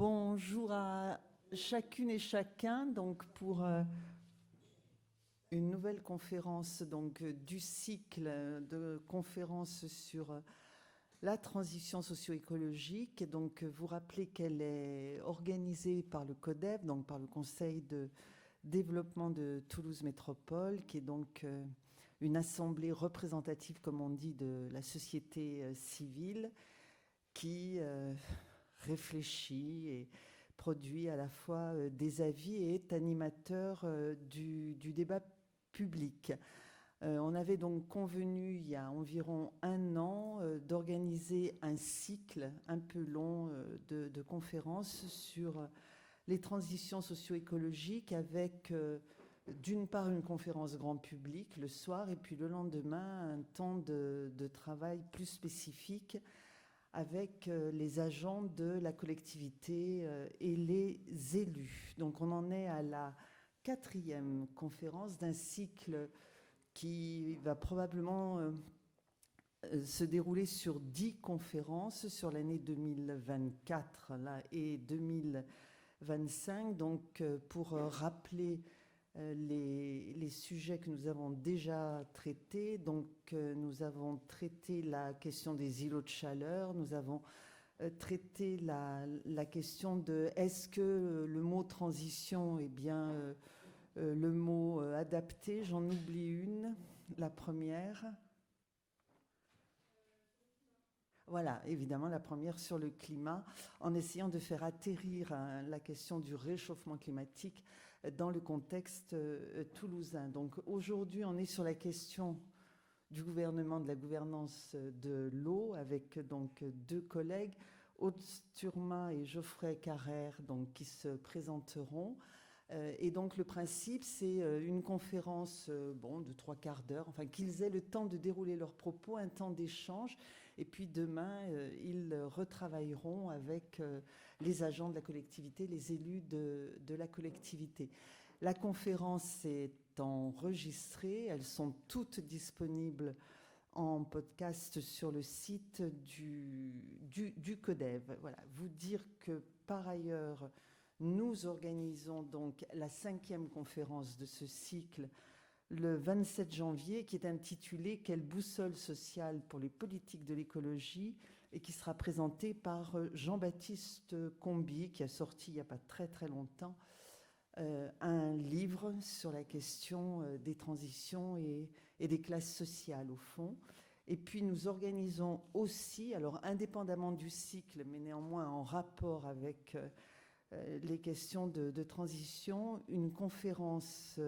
Bonjour à chacune et chacun donc pour une nouvelle conférence donc du cycle de conférences sur la transition socio-écologique. Et donc vous rappelez qu'elle est organisée par le CODEV, donc par le Conseil de développement de Toulouse Métropole, qui est donc une assemblée représentative, comme on dit, de la société civile qui réfléchit et produit à la fois des avis et est animateur du débat public. On avait donc convenu il y a environ un an d'organiser un cycle un peu long de conférences sur les transitions socio-écologiques avec d'une part une conférence grand public le soir et puis le lendemain un temps de travail plus spécifique avec les agents de la collectivité et les élus. Donc on en est à la 4e conférence d'un cycle qui va probablement se dérouler sur 10 conférences sur l'année 2024 là, et 2025. Donc pour rappeler les sujets que nous avons déjà traités. Donc, nous avons traité la question des îlots de chaleur, nous avons traité la question de est-ce que le mot transition est bien le mot adapté. J'en oublie une, la première. Voilà, évidemment, la première sur le climat, en essayant de faire atterrir la question du réchauffement climatique dans le contexte toulousain. Donc aujourd'hui, on est sur la question du gouvernement, de la gouvernance de l'eau, avec donc deux collègues, Aude Sturma et Geoffrey Carrère, donc, qui se présenteront. Et donc le principe, c'est une conférence de 3/4 d'heure, enfin qu'ils aient le temps de dérouler leurs propos, un temps d'échange. Et puis demain, ils retravailleront avec les agents de la collectivité, les élus de la collectivité. La conférence est enregistrée, elles sont toutes disponibles en podcast sur le site du CODEV. Voilà, vous dire que par ailleurs, nous organisons donc la 5e conférence de ce cycle le 27 janvier, qui est intitulée « Quelle boussole sociale pour les politiques de l'écologie ?» et qui sera présentée par Jean-Baptiste Combi, qui a sorti il n'y a pas très très longtemps un livre sur la question des transitions et des classes sociales au fond. Et puis nous organisons aussi, alors indépendamment du cycle, mais néanmoins en rapport avec les questions de transition, une conférence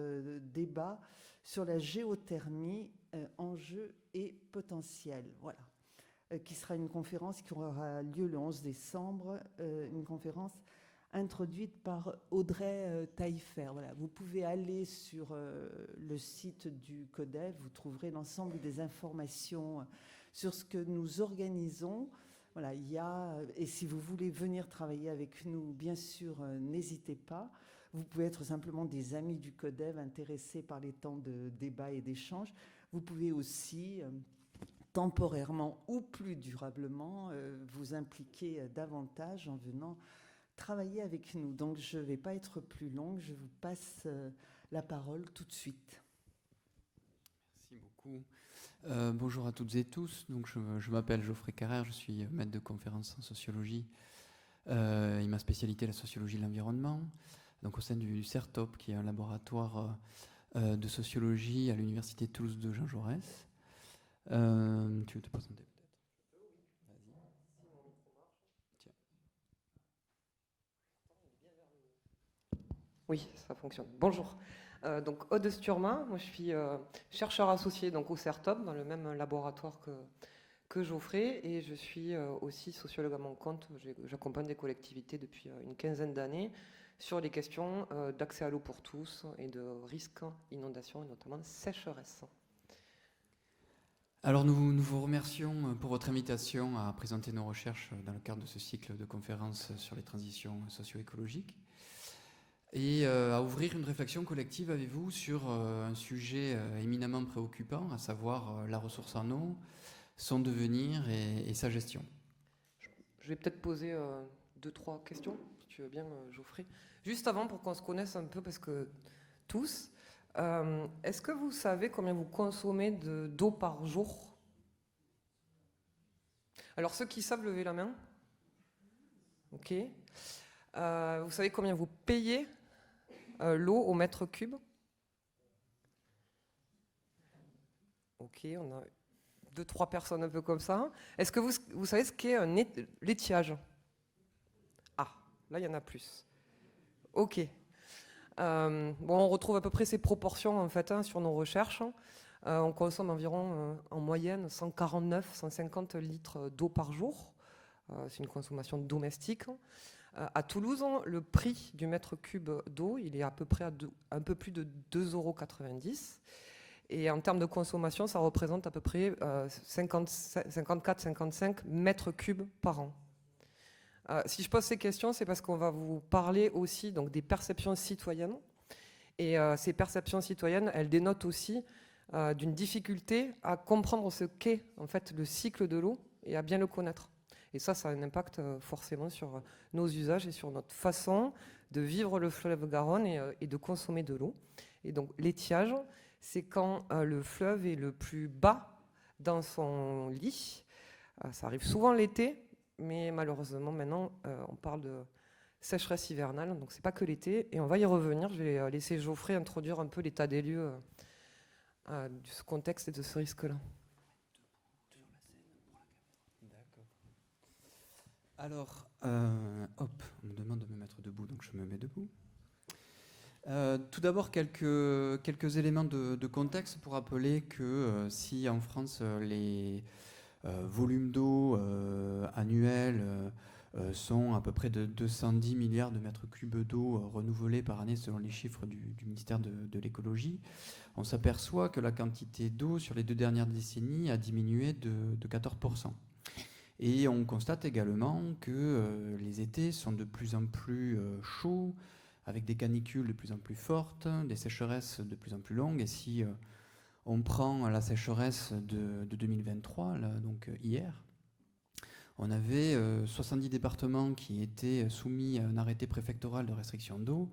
débat sur la géothermie, enjeux et potentiel. Voilà. Qui sera une conférence qui aura lieu le 11 décembre, une conférence introduite par Audrey Taillefer. Voilà. Vous pouvez aller sur le site du CODEV, vous trouverez l'ensemble des informations sur ce que nous organisons. Voilà, et si vous voulez venir travailler avec nous, bien sûr, n'hésitez pas. Vous pouvez être simplement des amis du CODEV intéressés par les temps de débat et d'échange. Vous pouvez aussi, temporairement ou plus durablement, vous impliquer davantage en venant travailler avec nous. Donc, je ne vais pas être plus longue. Je vous passe la parole tout de suite. Merci beaucoup. Bonjour à toutes et tous. Donc, je m'appelle Geoffrey Carrère, je suis maître de conférence en sociologie. Et ma spécialité est la sociologie de l'environnement. Donc, au sein du CERTOP, qui est un laboratoire de sociologie à l'université de Toulouse de Jean Jaurès. Tu veux te présenter peut-être? Vas-y. Tiens. Oui, ça fonctionne. Bonjour. Donc Aude Sturma, moi je suis chercheur associé donc au CERTOP, dans le même laboratoire que Geoffrey, et je suis aussi sociologue à mon compte. J'accompagne des collectivités depuis une quinzaine d'années sur les questions d'accès à l'eau pour tous et de risques inondation et notamment de sécheresse. Alors nous vous remercions pour votre invitation à présenter nos recherches dans le cadre de ce cycle de conférences sur les transitions socio-écologiques et à ouvrir une réflexion collective avec vous sur un sujet éminemment préoccupant, à savoir la ressource en eau, son devenir et sa gestion. Je vais peut-être poser 2-3 questions, si tu veux bien, Geoffrey. Juste avant, pour qu'on se connaisse un peu, parce que tous, est-ce que vous savez combien vous consommez d'eau par jour? Alors, ceux qui savent, lever la main. Ok. Vous savez combien vous payez l'eau au mètre cube? Ok, on a 2-3 personnes un peu comme ça. Est-ce que vous savez ce qu'est un l'étiage? Ah, là, il y en a plus. Ok. Bon, on retrouve à peu près ces proportions en fait sur nos recherches. On consomme environ en moyenne 149-150 litres d'eau par jour. C'est une consommation domestique. À Toulouse, le prix du mètre cube d'eau, il est à peu près à un peu plus de 2,90 €. Et en termes de consommation, ça représente à peu près 54-55 mètres cubes par an. Si je pose ces questions, c'est parce qu'on va vous parler aussi donc, des perceptions citoyennes. Et ces perceptions citoyennes, elles dénotent aussi d'une difficulté à comprendre ce qu'est en fait, le cycle de l'eau et à bien le connaître. Et ça a un impact forcément sur nos usages et sur notre façon de vivre le fleuve Garonne et de consommer de l'eau. Et donc l'étiage, c'est quand le fleuve est le plus bas dans son lit. Ça arrive souvent l'été, mais malheureusement maintenant on parle de sécheresse hivernale, donc c'est pas que l'été. Et on va y revenir. Je vais laisser Geoffrey introduire un peu l'état des lieux de ce contexte et de ce risque-là. Alors, on me demande de me mettre debout, donc je me mets debout. Tout d'abord, quelques éléments de contexte pour rappeler que si en France les volumes d'eau annuels sont à peu près de 210 milliards de mètres cubes d'eau renouvelés par année selon les chiffres du ministère de l'écologie, on s'aperçoit que la quantité d'eau sur les 2 dernières décennies a diminué de 14%. Et on constate également que les étés sont de plus en plus chauds, avec des canicules de plus en plus fortes, des sécheresses de plus en plus longues. Et si on prend la sécheresse de 2023, là, donc hier, on avait 70 départements qui étaient soumis à un arrêté préfectoral de restriction d'eau.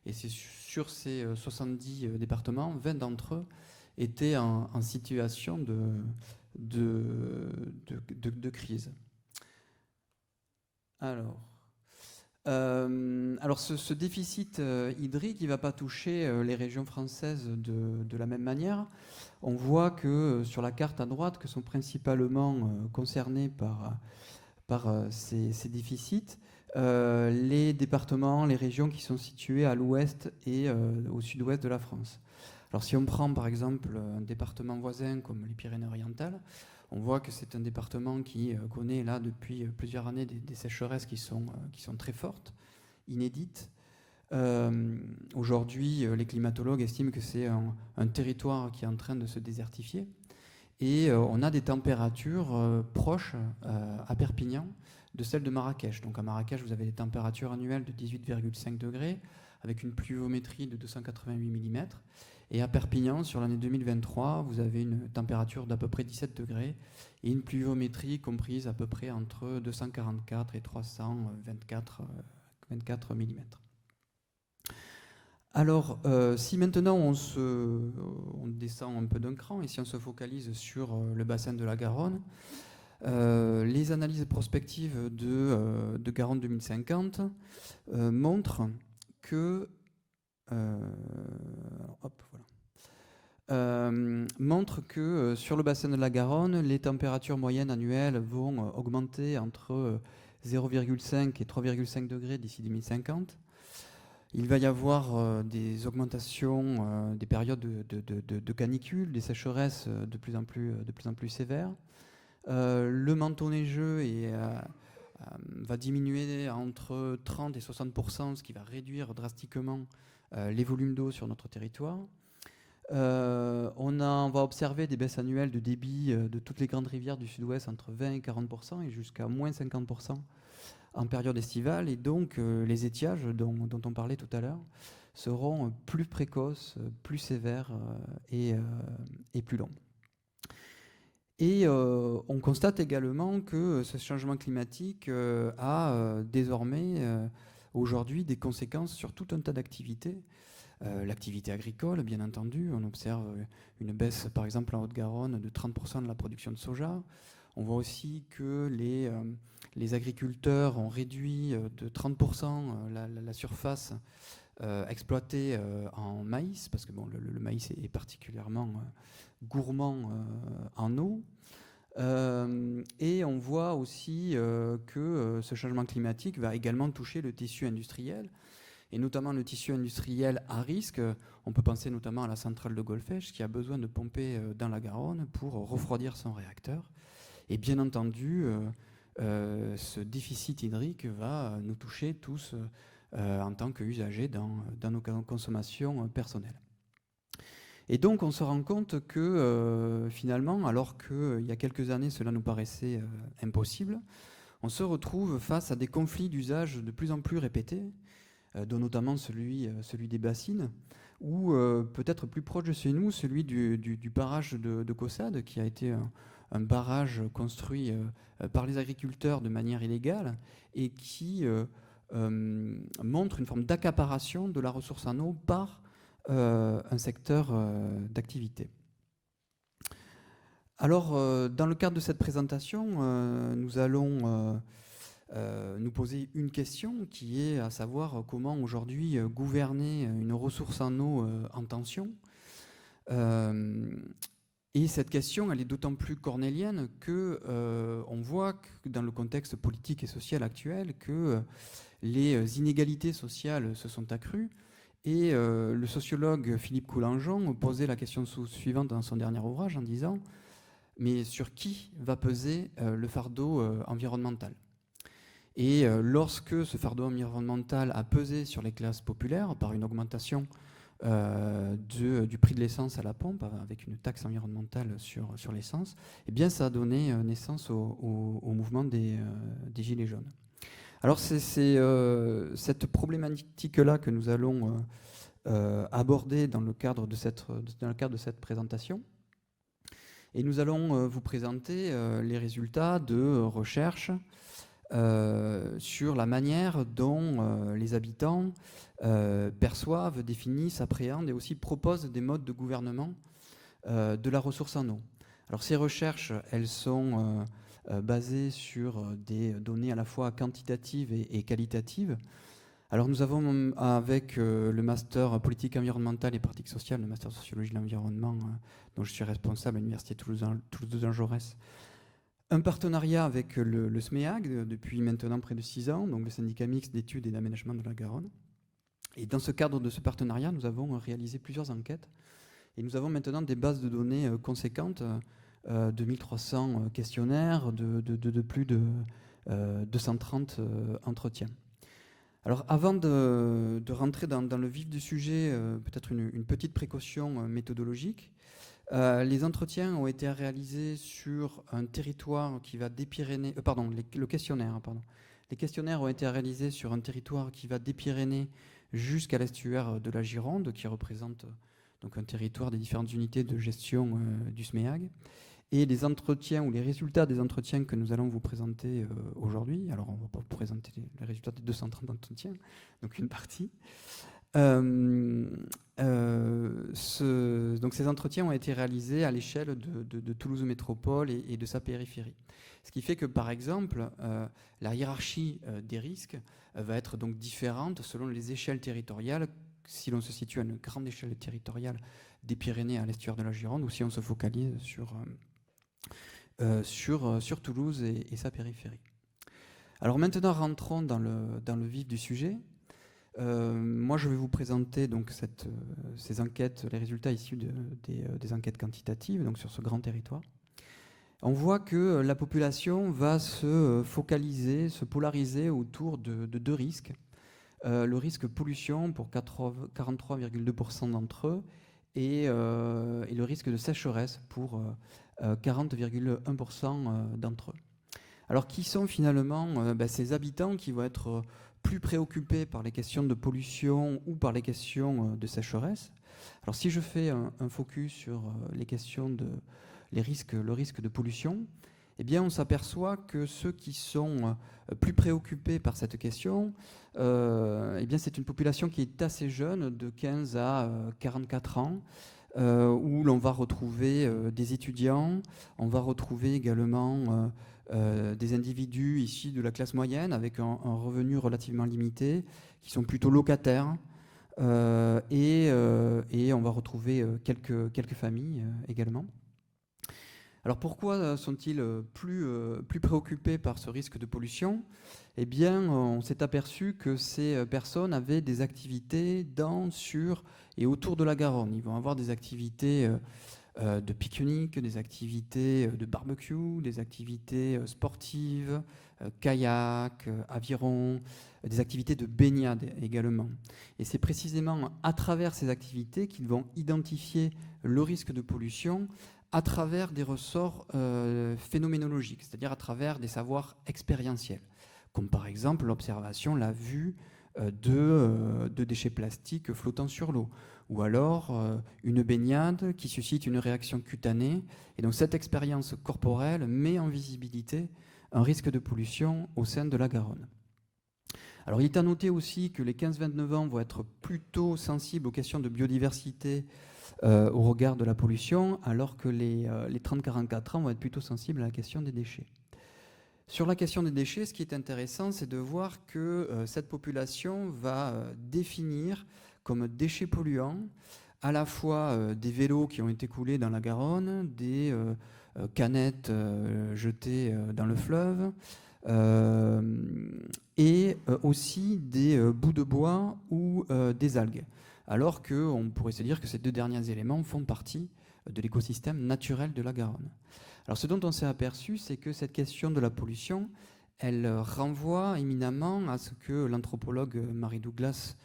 Et c'est sur ces 70 départements, 20 d'entre eux étaient en situation de crise. Alors ce déficit hydrique, il ne va pas toucher les régions françaises de la même manière. On voit que sur la carte à droite, que sont principalement concernés par ces déficits, les départements, les régions qui sont situées à l'ouest et au sud-ouest de la France. Alors si on prend par exemple un département voisin comme les Pyrénées-Orientales, on voit que c'est un département qui connaît là depuis plusieurs années des sécheresses qui sont très fortes, inédites. Aujourd'hui, les climatologues estiment que c'est un territoire qui est en train de se désertifier. Et on a des températures proches à Perpignan de celles de Marrakech. Donc à Marrakech, vous avez des températures annuelles de 18,5 degrés avec une pluviométrie de 288 mm. Et à Perpignan, sur l'année 2023, vous avez une température d'à peu près 17 degrés et une pluviométrie comprise à peu près entre 244 et 324 mm. Alors, si maintenant on descend un peu d'un cran et si on se focalise sur le bassin de la Garonne, les analyses prospectives de Garonne 2050 montrent que sur le bassin de la Garonne, les températures moyennes annuelles vont augmenter entre 0,5 et 3,5 degrés d'ici 2050. Il va y avoir des augmentations des périodes de canicule, des sécheresses de plus en plus sévères. Le manteau neigeux va diminuer entre 30 et 60%, ce qui va réduire drastiquement les volumes d'eau sur notre territoire. On va observer des baisses annuelles de débit de toutes les grandes rivières du sud-ouest entre 20 et 40% et jusqu'à moins 50% en période estivale. Et donc les étiages dont on parlait tout à l'heure seront plus précoces, plus sévères et plus longs. Et on constate également que ce changement climatique a désormais aujourd'hui des conséquences sur tout un tas d'activités. L'activité agricole, bien entendu, on observe une baisse, par exemple en Haute-Garonne, de 30% de la production de soja. On voit aussi que les agriculteurs ont réduit de 30% la surface exploitée en maïs, parce que bon, le maïs est particulièrement gourmand en eau. Et on voit aussi que ce changement climatique va également toucher le tissu industriel, et notamment le tissu industriel à risque. On peut penser notamment à la centrale de Golfech qui a besoin de pomper dans la Garonne pour refroidir son réacteur. Et bien entendu, ce déficit hydrique va nous toucher tous en tant qu'usagers dans nos consommations personnelles. Et donc on se rend compte que finalement, alors qu'il y a quelques années cela nous paraissait impossible, on se retrouve face à des conflits d'usage de plus en plus répétés, dont notamment celui des bassines, ou peut-être plus proche de chez nous, celui du barrage de Caussade, qui a été un barrage construit par les agriculteurs de manière illégale et qui montre une forme d'accaparation de la ressource en eau par un secteur d'activité. Alors, dans le cadre de cette présentation, nous allons nous poser une question qui est à savoir comment aujourd'hui gouverner une ressource en eau en tension. Et cette question, elle est d'autant plus cornélienne que on voit que dans le contexte politique et social actuel que les inégalités sociales se sont accrues. Et le sociologue Philippe Coulangeon posait la question suivante dans son dernier ouvrage en disant « Mais sur qui va peser le fardeau environnemental ?» Et lorsque ce fardeau environnemental a pesé sur les classes populaires par une augmentation du prix de l'essence à la pompe, avec une taxe environnementale sur l'essence, eh bien ça a donné naissance au mouvement des Gilets jaunes. Alors c'est cette problématique-là que nous allons aborder dans le cadre de cette présentation. Et nous allons vous présenter les résultats de recherches sur la manière dont les habitants perçoivent, définissent, appréhendent et aussi proposent des modes de gouvernement de la ressource en eau. Alors ces recherches, elles sont basées sur des données à la fois quantitatives et qualitatives. Alors nous avons avec le master politique environnementale et pratique sociale, le master sociologie de l'environnement dont je suis responsable à l'université Toulouse-Jean-Jaurès, un partenariat avec le SMEAG depuis maintenant près de 6 ans, donc le syndicat mixte d'études et d'aménagement de la Garonne. Et dans ce cadre de ce partenariat, nous avons réalisé plusieurs enquêtes et nous avons maintenant des bases de données conséquentes, 2300 questionnaires, de plus de 230 entretiens. Alors avant de rentrer dans le vif du sujet, peut-être une petite précaution méthodologique. Les entretiens ont été réalisés sur un territoire qui va des Pyrénées... le questionnaire, pardon. Les questionnaires ont été réalisés sur un territoire qui va des Pyrénées jusqu'à l'estuaire de la Gironde, qui représente donc un territoire des différentes unités de gestion du SMEAG. Et les entretiens ou les résultats des entretiens que nous allons vous présenter aujourd'hui, alors on ne va pas vous présenter les résultats des 230 entretiens, donc une partie. Donc ces entretiens ont été réalisés à l'échelle de Toulouse Métropole et de sa périphérie. Ce qui fait que, par exemple, la hiérarchie des risques va être donc différente selon les échelles territoriales, si l'on se situe à une grande échelle territoriale des Pyrénées à l'estuaire de la Gironde, ou si on se focalise sur Toulouse et sa périphérie. Alors maintenant, rentrons dans le vif du sujet. Moi, je vais vous présenter donc ces enquêtes, les résultats issus des enquêtes quantitatives, donc sur ce grand territoire. On voit que la population va se focaliser, se polariser autour de 2 risques. Le risque pollution pour 43,2% d'entre eux et le risque de sécheresse pour 40,1% d'entre eux. Alors qui sont finalement ces habitants qui vont être plus préoccupés par les questions de pollution ou par les questions de sécheresse? Alors si je fais un focus sur les questions le risque de pollution, eh bien, on s'aperçoit que ceux qui sont plus préoccupés par cette question, eh bien, c'est une population qui est assez jeune, de 15 à 44 ans, où l'on va retrouver des étudiants, on va retrouver également des individus issus de la classe moyenne avec un revenu relativement limité, qui sont plutôt locataires, et on va retrouver quelques familles également. Alors pourquoi sont-ils plus préoccupés par ce risque de pollution ? Eh bien, on s'est aperçu que ces personnes avaient des activités dans, sur et autour de la Garonne. Ils vont avoir des activités de pique-nique, des activités de barbecue, des activités sportives, kayak, aviron, des activités de baignade également. Et c'est précisément à travers ces activités qu'ils vont identifier le risque de pollution à travers des ressorts phénoménologiques, c'est-à-dire à travers des savoirs expérientiels, comme par exemple l'observation, la vue de déchets plastiques flottant sur l'eau, ou alors une baignade qui suscite une réaction cutanée. Et donc cette expérience corporelle met en visibilité un risque de pollution au sein de la Garonne. Alors il est à noter aussi que les 15-29 ans vont être plutôt sensibles aux questions de biodiversité au regard de la pollution, alors que les 30-44 ans vont être plutôt sensibles à la question des déchets. Sur la question des déchets, ce qui est intéressant, c'est de voir que cette population va définir comme déchets polluants à la fois des vélos qui ont été coulés dans la Garonne, des canettes jetées dans le fleuve, et aussi des bouts de bois ou des algues. Alors qu'on pourrait se dire que ces deux derniers éléments font partie de l'écosystème naturel de la Garonne. Alors ce dont on s'est aperçu, c'est que cette question de la pollution, elle renvoie éminemment à ce que l'anthropologue Mary Douglas,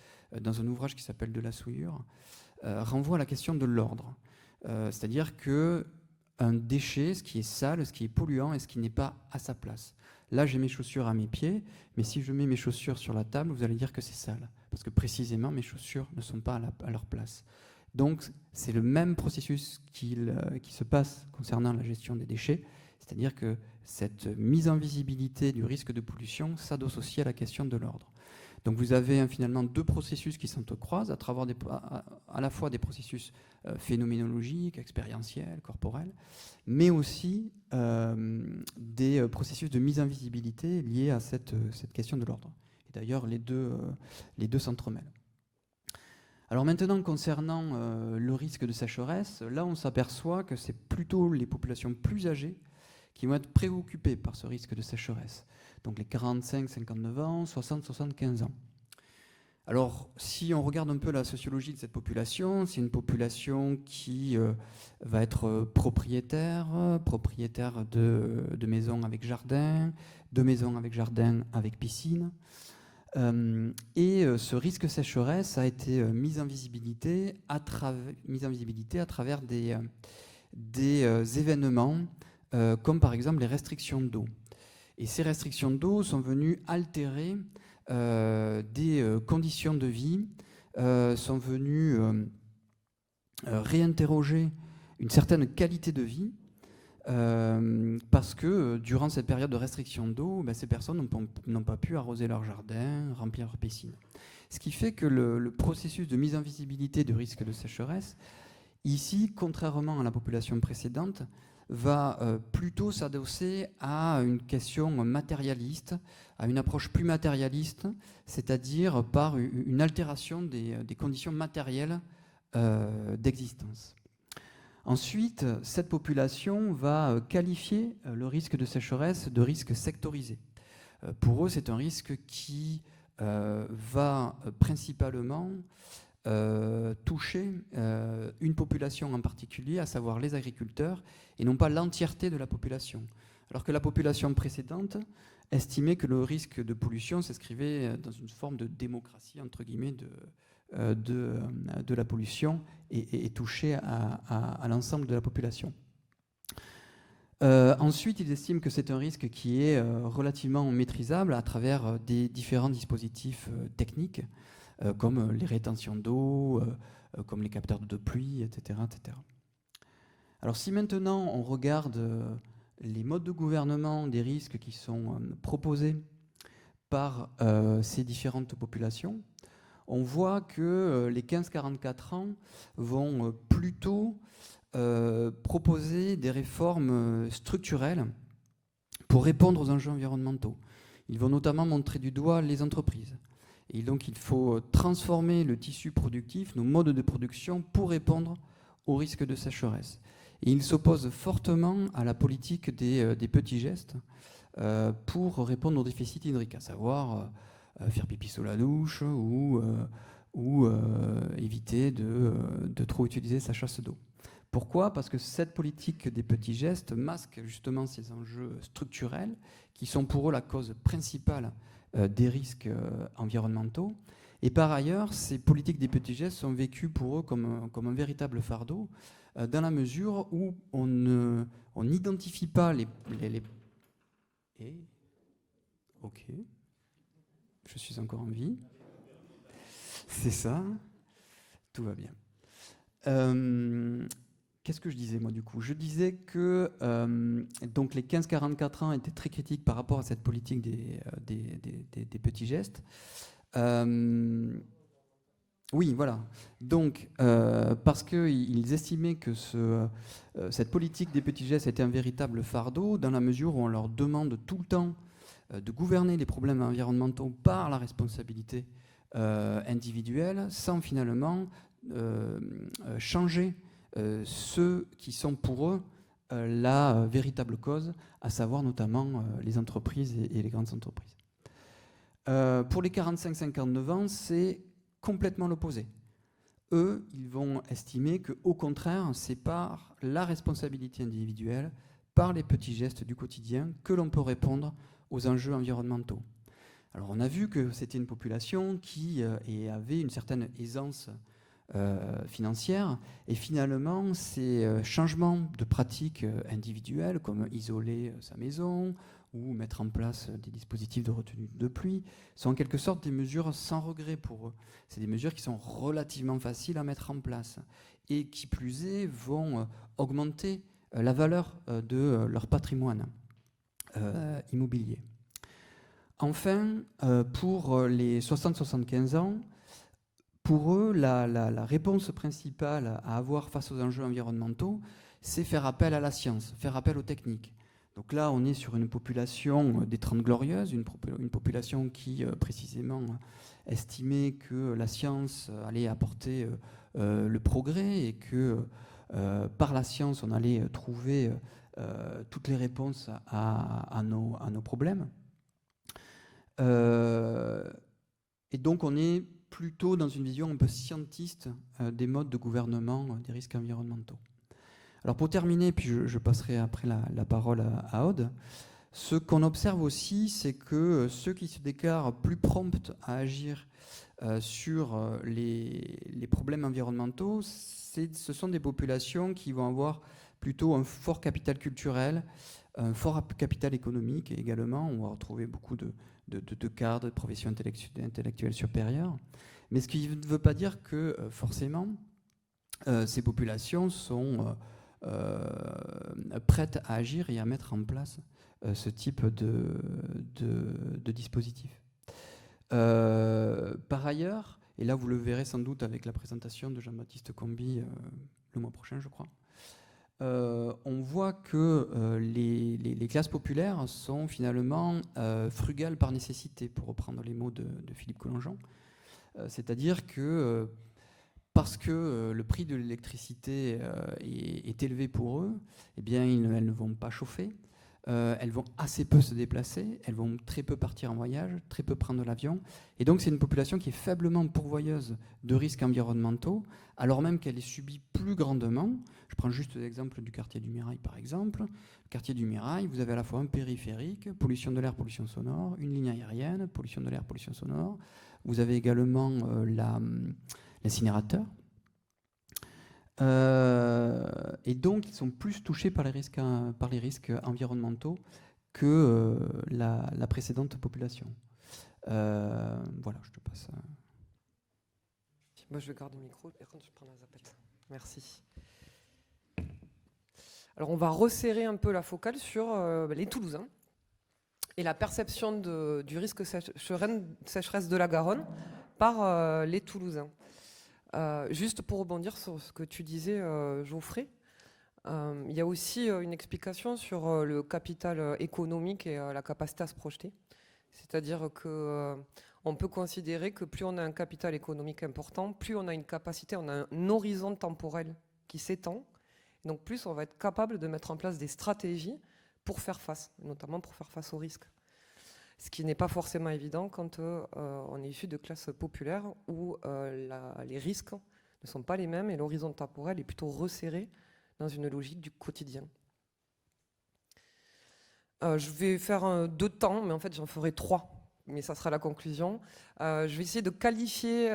dans un ouvrage qui s'appelle De la souillure, renvoie à la question de l'ordre. C'est-à-dire qu'un déchet, ce qui est sale, ce qui est polluant et ce qui n'est pas à sa place. Là, j'ai mes chaussures à mes pieds, mais si je mets mes chaussures sur la table, vous allez dire que c'est sale, parce que précisément, mes chaussures ne sont pas à leur place. Donc, c'est le même processus qui se passe concernant la gestion des déchets, c'est-à-dire que cette mise en visibilité du risque de pollution s'adosse aussi à la question de l'ordre. Donc, vous avez finalement deux processus qui s'entrecroisent à travers à la fois des processus phénoménologiques, expérientiels, corporels, mais aussi des processus de mise en visibilité liés à cette question de l'ordre. Et d'ailleurs, les deux s'entremêlent. Alors maintenant, concernant le risque de sécheresse, là on s'aperçoit que c'est plutôt les populations plus âgées qui vont être préoccupées par ce risque de sécheresse. Donc les 45-59 ans, 60-75 ans. Alors si on regarde un peu la sociologie de cette population, c'est une population qui va être propriétaire de maisons avec jardin, de maisons avec jardin avec piscine. Et ce risque sécheresse a été mis en visibilité à travers des événements comme par exemple les restrictions d'eau. Et ces restrictions d'eau sont venues altérer des conditions de vie, sont venues réinterroger une certaine qualité de vie, parce que durant cette période de restriction d'eau, ces personnes n'ont pas pu arroser leur jardin, remplir leur piscine. Ce qui fait que le processus de mise en visibilité du risque de sécheresse, ici, contrairement à la population précédente, va plutôt s'adosser à une question matérialiste, à une approche plus matérialiste, c'est-à-dire par une altération des conditions matérielles d'existence. Ensuite, cette population va qualifier le risque de sécheresse de risque sectorisé. Pour eux, c'est un risque qui va principalement toucher une population en particulier, à savoir les agriculteurs, et non pas l'entièreté de la population. Alors que la population précédente estimait que le risque de pollution s'inscrivait dans une forme de démocratie, entre guillemets, de la pollution et toucher à l'ensemble de la population. Ensuite, ils estiment que c'est un risque qui est relativement maîtrisable à travers des différents dispositifs techniques, comme les rétentions d'eau, comme les capteurs de pluie, etc., etc. Alors si maintenant on regarde les modes de gouvernement des risques qui sont proposés par ces différentes populations, on voit que les 15-44 ans vont plutôt proposer des réformes structurelles pour répondre aux enjeux environnementaux. Ils vont notamment montrer du doigt les entreprises. Et donc il faut transformer le tissu productif, nos modes de production, pour répondre aux risques de sécheresse. Et ils s'opposent fortement à la politique des petits gestes pour répondre aux déficits hydriques, à savoir faire pipi sous la douche ou éviter de trop utiliser sa chasse d'eau. Pourquoi ? Parce que cette politique des petits gestes masque justement ces enjeux structurels qui sont pour eux la cause principale des risques environnementaux. Et par ailleurs, ces politiques des petits gestes sont vécues pour eux comme un véritable fardeau, dans la mesure où on n'identifie pas les... Ok, je suis encore en vie. C'est ça, tout va bien. Qu'est-ce que je disais, moi, du coup ? Je disais que donc les 15-44 ans étaient très critiques par rapport à cette politique des petits gestes. Oui, voilà. Donc, parce qu'ils estimaient que cette politique des petits gestes était un véritable fardeau, dans la mesure où on leur demande tout le temps de gouverner les problèmes environnementaux par la responsabilité individuelle, sans finalement changer ceux qui sont pour eux la véritable cause, à savoir notamment les entreprises et les grandes entreprises. Pour les 45-59 ans, c'est complètement l'opposé. Eux, ils vont estimer qu'au contraire, c'est par la responsabilité individuelle, par les petits gestes du quotidien, que l'on peut répondre aux enjeux environnementaux. Alors on a vu que c'était une population qui avait une certaine aisance financière, et finalement ces changements de pratiques individuelles comme isoler sa maison ou mettre en place des dispositifs de retenue de pluie sont en quelque sorte des mesures sans regret pour eux. C'est des mesures qui sont relativement faciles à mettre en place et qui plus est vont augmenter la valeur de leur patrimoine immobilier. Enfin, pour les 60-75 ans, pour eux, la réponse principale à avoir face aux enjeux environnementaux, c'est faire appel à la science, faire appel aux techniques. Donc là, on est sur une population des 30 Glorieuses, une population qui précisément estimait que la science allait apporter le progrès et que par la science, on allait trouver toutes les réponses à nos problèmes. Et donc on est plutôt dans une vision un peu scientiste des modes de gouvernement des risques environnementaux. Alors pour terminer, puis je passerai après la parole à Aude, ce qu'on observe aussi, c'est que ceux qui se déclarent plus prompts à agir sur les problèmes environnementaux, ce sont des populations qui vont avoir plutôt un fort capital culturel, un fort capital économique également. On va retrouver beaucoup de cadres, de professions intellectuelles supérieures. Mais ce qui ne veut pas dire que forcément ces populations sont prêtes à agir et à mettre en place ce type de dispositif. Par ailleurs, et là vous le verrez sans doute avec la présentation de Jean-Baptiste Combi le mois prochain, je crois, on voit que les classes populaires sont finalement frugales par nécessité, pour reprendre les mots de Philippe Collongeon. C'est-à-dire que parce que le prix de l'électricité est élevé pour eux, eh bien, elles ne vont pas chauffer, elles vont assez peu se déplacer, elles vont très peu partir en voyage, très peu prendre l'avion. Et donc c'est une population qui est faiblement pourvoyeuse de risques environnementaux, alors même qu'elle les subit plus grandement. Je prends juste l'exemple du quartier du Mirail, par exemple. Le quartier du Mirail, vous avez à la fois un périphérique, pollution de l'air, pollution sonore, une ligne aérienne, pollution de l'air, pollution sonore. Vous avez également l'incinérateur. Et donc, ils sont plus touchés par les risques environnementaux que la précédente population. Voilà, je te passe. Moi, je garde le micro, par contre, je prends la zapette. Merci. Alors on va resserrer un peu la focale sur les Toulousains et la perception du risque sécheresse de la Garonne par les Toulousains. Juste pour rebondir sur ce que tu disais, Geoffrey, il y a aussi une explication sur le capital économique et la capacité à se projeter. C'est-à-dire qu'on peut considérer que plus on a un capital économique important, plus on a une capacité, on a un horizon temporel qui s'étend. Donc plus on va être capable de mettre en place des stratégies pour faire face, notamment pour faire face aux risques. Ce qui n'est pas forcément évident quand on est issu de classes populaires où les risques ne sont pas les mêmes et l'horizon temporel est plutôt resserré dans une logique du quotidien. Je vais faire 2 temps, mais en fait j'en ferai 3, mais ça sera la conclusion. Je vais essayer de qualifier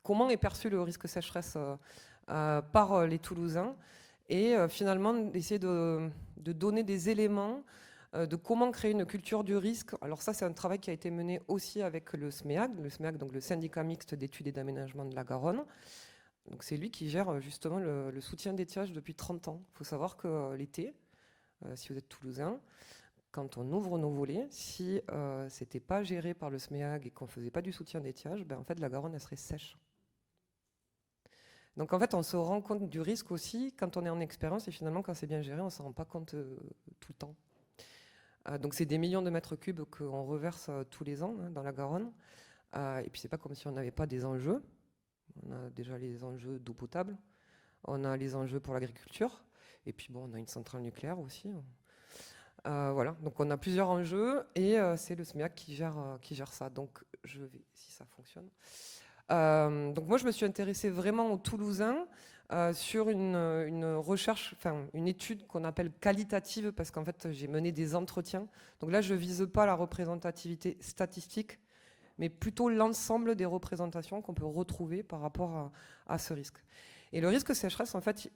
comment est perçu le risque sécheresse par les Toulousains et finalement essayer de donner des éléments de comment créer une culture du risque. Alors ça, c'est un travail qui a été mené aussi avec le SMEAG, donc le syndicat mixte d'études et d'aménagement de la Garonne. Donc c'est lui qui gère justement le soutien d'étiage depuis 30 ans. Il faut savoir que l'été, si vous êtes Toulousain, quand on ouvre nos volets, si c'était pas géré par le SMEAG et qu'on faisait pas du soutien d'étiage, en fait la Garonne elle serait sèche. Donc en fait on se rend compte du risque aussi quand on est en expérience et finalement quand c'est bien géré on ne s'en rend pas compte tout le temps. Donc c'est des millions de mètres cubes qu'on reverse tous les ans dans la Garonne. Et puis c'est pas comme si on n'avait pas des enjeux. On a déjà les enjeux d'eau potable, on a les enjeux pour l'agriculture, et puis bon, on a une centrale nucléaire aussi. Voilà, donc on a plusieurs enjeux, et c'est le SMEAC qui gère ça. Donc je vais, si ça fonctionne. Donc moi je me suis intéressée vraiment aux Toulousains sur une recherche, enfin une étude qu'on appelle qualitative, parce qu'en fait j'ai mené des entretiens. Donc là je vise pas la représentativité statistique, mais plutôt l'ensemble des représentations qu'on peut retrouver par rapport à ce risque. Et le risque sécheresse, en fait,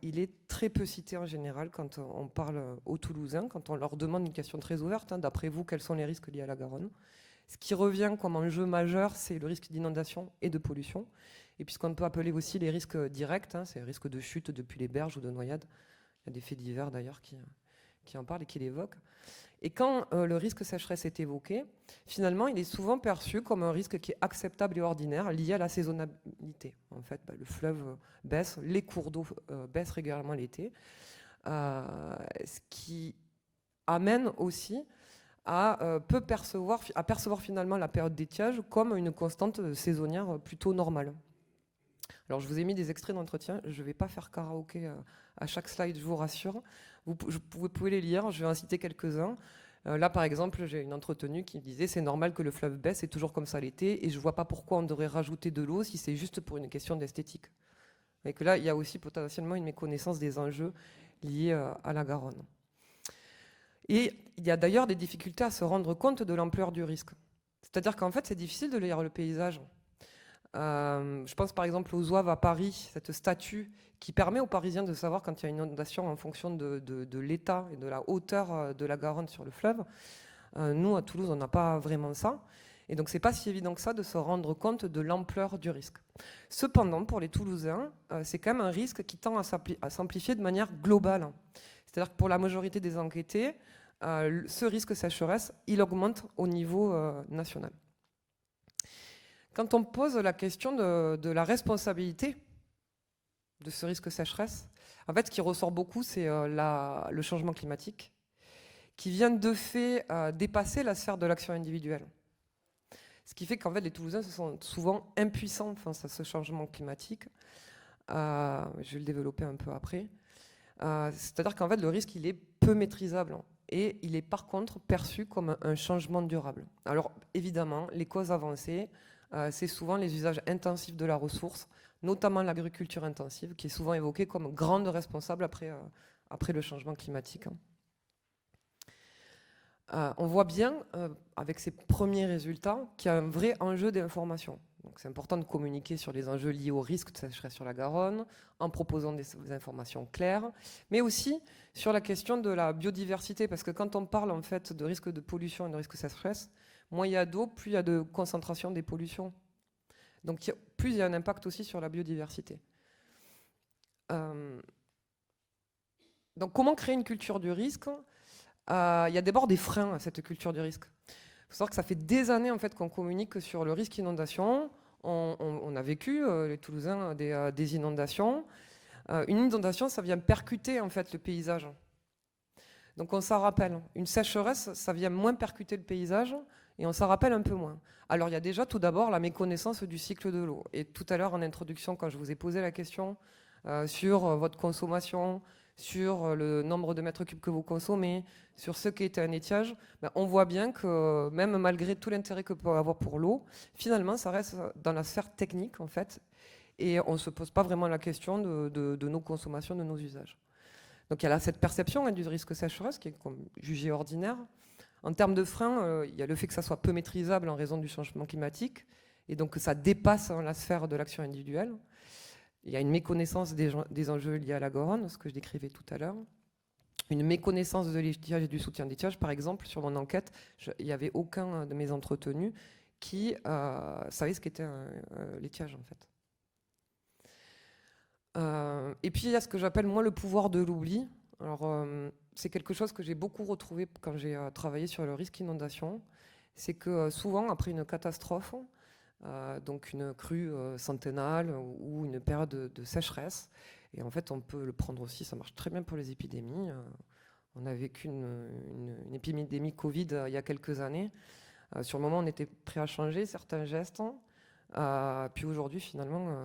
il est très peu cité en général quand on parle aux Toulousains, quand on leur demande une question très ouverte, d'après vous, quels sont les risques liés à la Garonne? Ce qui revient comme enjeu majeur, c'est le risque d'inondation et de pollution, et puis ce qu'on peut appeler aussi les risques directs, c'est le risque de chute depuis les berges ou de noyade. Il y a des faits divers d'ailleurs qui en parlent et qui l'évoquent. Et quand le risque sécheresse est évoqué, finalement, il est souvent perçu comme un risque qui est acceptable et ordinaire, lié à la saisonnalité. En fait, le fleuve baisse, les cours d'eau baissent régulièrement l'été, ce qui amène aussi à percevoir finalement la période d'étiage comme une constante saisonnière plutôt normale. Alors, je vous ai mis des extraits d'entretien. Je ne vais pas faire karaoké à chaque slide, je vous rassure. Vous pouvez les lire, je vais en citer quelques-uns. Là, par exemple, j'ai une entretenue qui me disait « C'est normal que le fleuve baisse, c'est toujours comme ça l'été, et je ne vois pas pourquoi on devrait rajouter de l'eau si c'est juste pour une question d'esthétique. » Et que là, il y a aussi potentiellement une méconnaissance des enjeux liés à la Garonne. Et il y a d'ailleurs des difficultés à se rendre compte de l'ampleur du risque. C'est-à-dire qu'en fait, c'est difficile de lire le paysage. Je pense par exemple aux Zouaves à Paris, cette statue qui permet aux Parisiens de savoir quand il y a une inondation en fonction de l'état et de la hauteur de la Garonne sur le fleuve. Nous, à Toulouse, on n'a pas vraiment ça. Et donc, c'est pas si évident que ça de se rendre compte de l'ampleur du risque. Cependant, pour les Toulousains, c'est quand même un risque qui tend à s'amplifier de manière globale. C'est-à-dire que pour la majorité des enquêtés, ce risque sécheresse, il augmente au niveau national. Quand on pose la question de la responsabilité de ce risque sécheresse, en fait, ce qui ressort beaucoup, c'est le changement climatique, qui vient de fait dépasser la sphère de l'action individuelle. Ce qui fait qu'en fait, les Toulousains se sont souvent impuissants face à ce changement climatique. Je vais le développer un peu après. C'est-à-dire qu'en fait, le risque, il est peu maîtrisable. Et il est par contre perçu comme un changement durable. Alors, évidemment, les causes avancées, c'est souvent les usages intensifs de la ressource, notamment l'agriculture intensive, qui est souvent évoquée comme grande responsable après le changement climatique. On voit bien, avec ces premiers résultats, qu'il y a un vrai enjeu d'information. Donc c'est important de communiquer sur les enjeux liés au risque de sécheresse sur la Garonne, en proposant des informations claires, mais aussi sur la question de la biodiversité, parce que quand on parle en fait de risque de pollution et de risque de sécheresse, moins il y a d'eau, plus il y a de concentration des pollutions. Donc plus il y a un impact aussi sur la biodiversité. Donc comment créer une culture du risque? Il y a d'abord des freins à cette culture du risque. Il faut savoir que ça fait des années en fait, qu'on communique sur le risque inondation. On a vécu, les Toulousains, des inondations. Une inondation, ça vient percuter en fait, le paysage. Donc on s'en rappelle. Une sécheresse, ça vient moins percuter le paysage et on s'en rappelle un peu moins. Alors il y a déjà tout d'abord la méconnaissance du cycle de l'eau. Et tout à l'heure en introduction, quand je vous ai posé la question sur votre consommation, sur le nombre de mètres cubes que vous consommez, sur ce qu'est un étiage, on voit bien que même malgré tout l'intérêt que peut avoir pour l'eau, finalement ça reste dans la sphère technique en fait. Et on ne se pose pas vraiment la question de nos consommations, de nos usages. Donc il y a là cette perception du risque sécheresse qui est jugée ordinaire. En termes de freins, il y a le fait que ça soit peu maîtrisable en raison du changement climatique, et donc que ça dépasse la sphère de l'action individuelle. Il y a une méconnaissance des enjeux liés à la Garonne, ce que je décrivais tout à l'heure. Une méconnaissance de l'étiage et du soutien d'étiage. Par exemple, sur mon enquête, il n'y avait aucun de mes entretenus qui savait ce qu'était l'étiage, en fait. Et puis il y a ce que j'appelle moi le pouvoir de l'oubli. Alors c'est quelque chose que j'ai beaucoup retrouvé quand j'ai travaillé sur le risque inondation. C'est que souvent après une catastrophe, donc une crue centennale ou une période de sécheresse, et en fait on peut le prendre aussi, ça marche très bien pour les épidémies. On a vécu une épidémie Covid il y a quelques années. Sur le moment on était prêt à changer certains gestes. Puis aujourd'hui, finalement,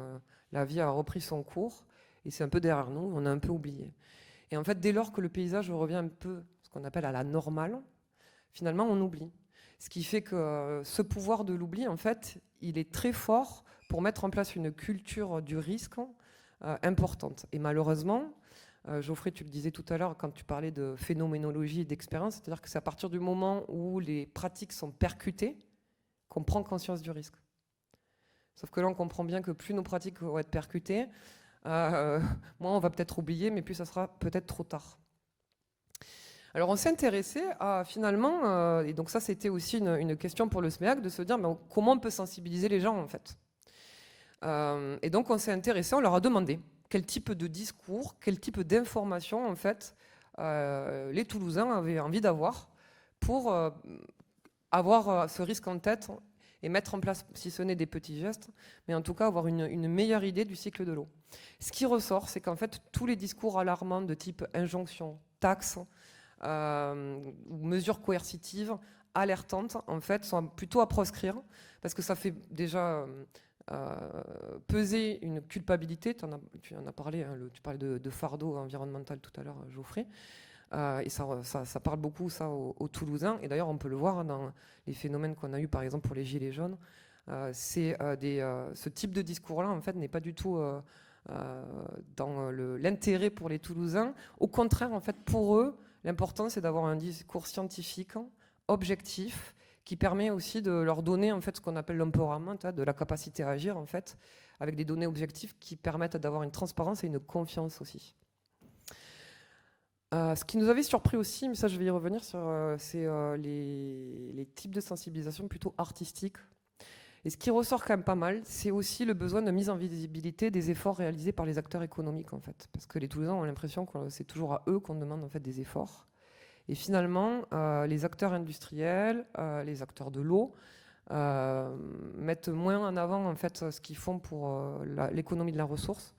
la vie a repris son cours et c'est un peu derrière nous, on a un peu oublié. Et en fait, dès lors que le paysage revient un peu, ce qu'on appelle à la normale, finalement, on oublie. Ce qui fait que ce pouvoir de l'oubli, en fait, il est très fort pour mettre en place une culture du risque importante. Et malheureusement, Geoffrey, tu le disais tout à l'heure quand tu parlais de phénoménologie et d'expérience, c'est-à-dire que c'est à partir du moment où les pratiques sont percutées qu'on prend conscience du risque. Sauf que là, on comprend bien que plus nos pratiques vont être percutées, moins on va peut-être oublier, mais plus ça sera peut-être trop tard. Alors on s'est intéressé à finalement, et donc ça c'était aussi une question pour le SMEAC, de se dire comment on peut sensibiliser les gens en fait. Et donc on s'est intéressé, on leur a demandé quel type de discours, quel type d'information en fait les Toulousains avaient envie d'avoir pour avoir ce risque en tête et mettre en place, si ce n'est des petits gestes, mais en tout cas avoir une meilleure idée du cycle de l'eau. Ce qui ressort, c'est qu'en fait, tous les discours alarmants de type injonction, taxe, ou mesures coercitives, alertantes, en fait, sont plutôt à proscrire, parce que ça fait déjà peser une culpabilité. Tu en as parlé, hein, tu parlais de fardeau environnemental tout à l'heure, Geoffrey. Et ça parle beaucoup ça aux Toulousains. Et d'ailleurs, on peut le voir dans les phénomènes qu'on a eu, par exemple, pour les Gilets jaunes. Ce type de discours-là, en fait, n'est pas du tout dans l'intérêt pour les Toulousains. Au contraire, en fait, pour eux, l'important, c'est d'avoir un discours scientifique, objectif, qui permet aussi de leur donner, en fait, ce qu'on appelle l'empowerment, de la capacité à agir, en fait, avec des données objectives qui permettent d'avoir une transparence et une confiance aussi. Ce qui nous avait surpris aussi, mais ça je vais y revenir, c'est les types de sensibilisation plutôt artistiques. Et ce qui ressort quand même pas mal, c'est aussi le besoin de mise en visibilité des efforts réalisés par les acteurs économiques en fait. Parce que les Toulousains ont l'impression que c'est toujours à eux qu'on demande en fait des efforts. Et finalement, les acteurs industriels, les acteurs de l'eau, mettent moins en avant en fait ce qu'ils font pour l'économie de la ressource.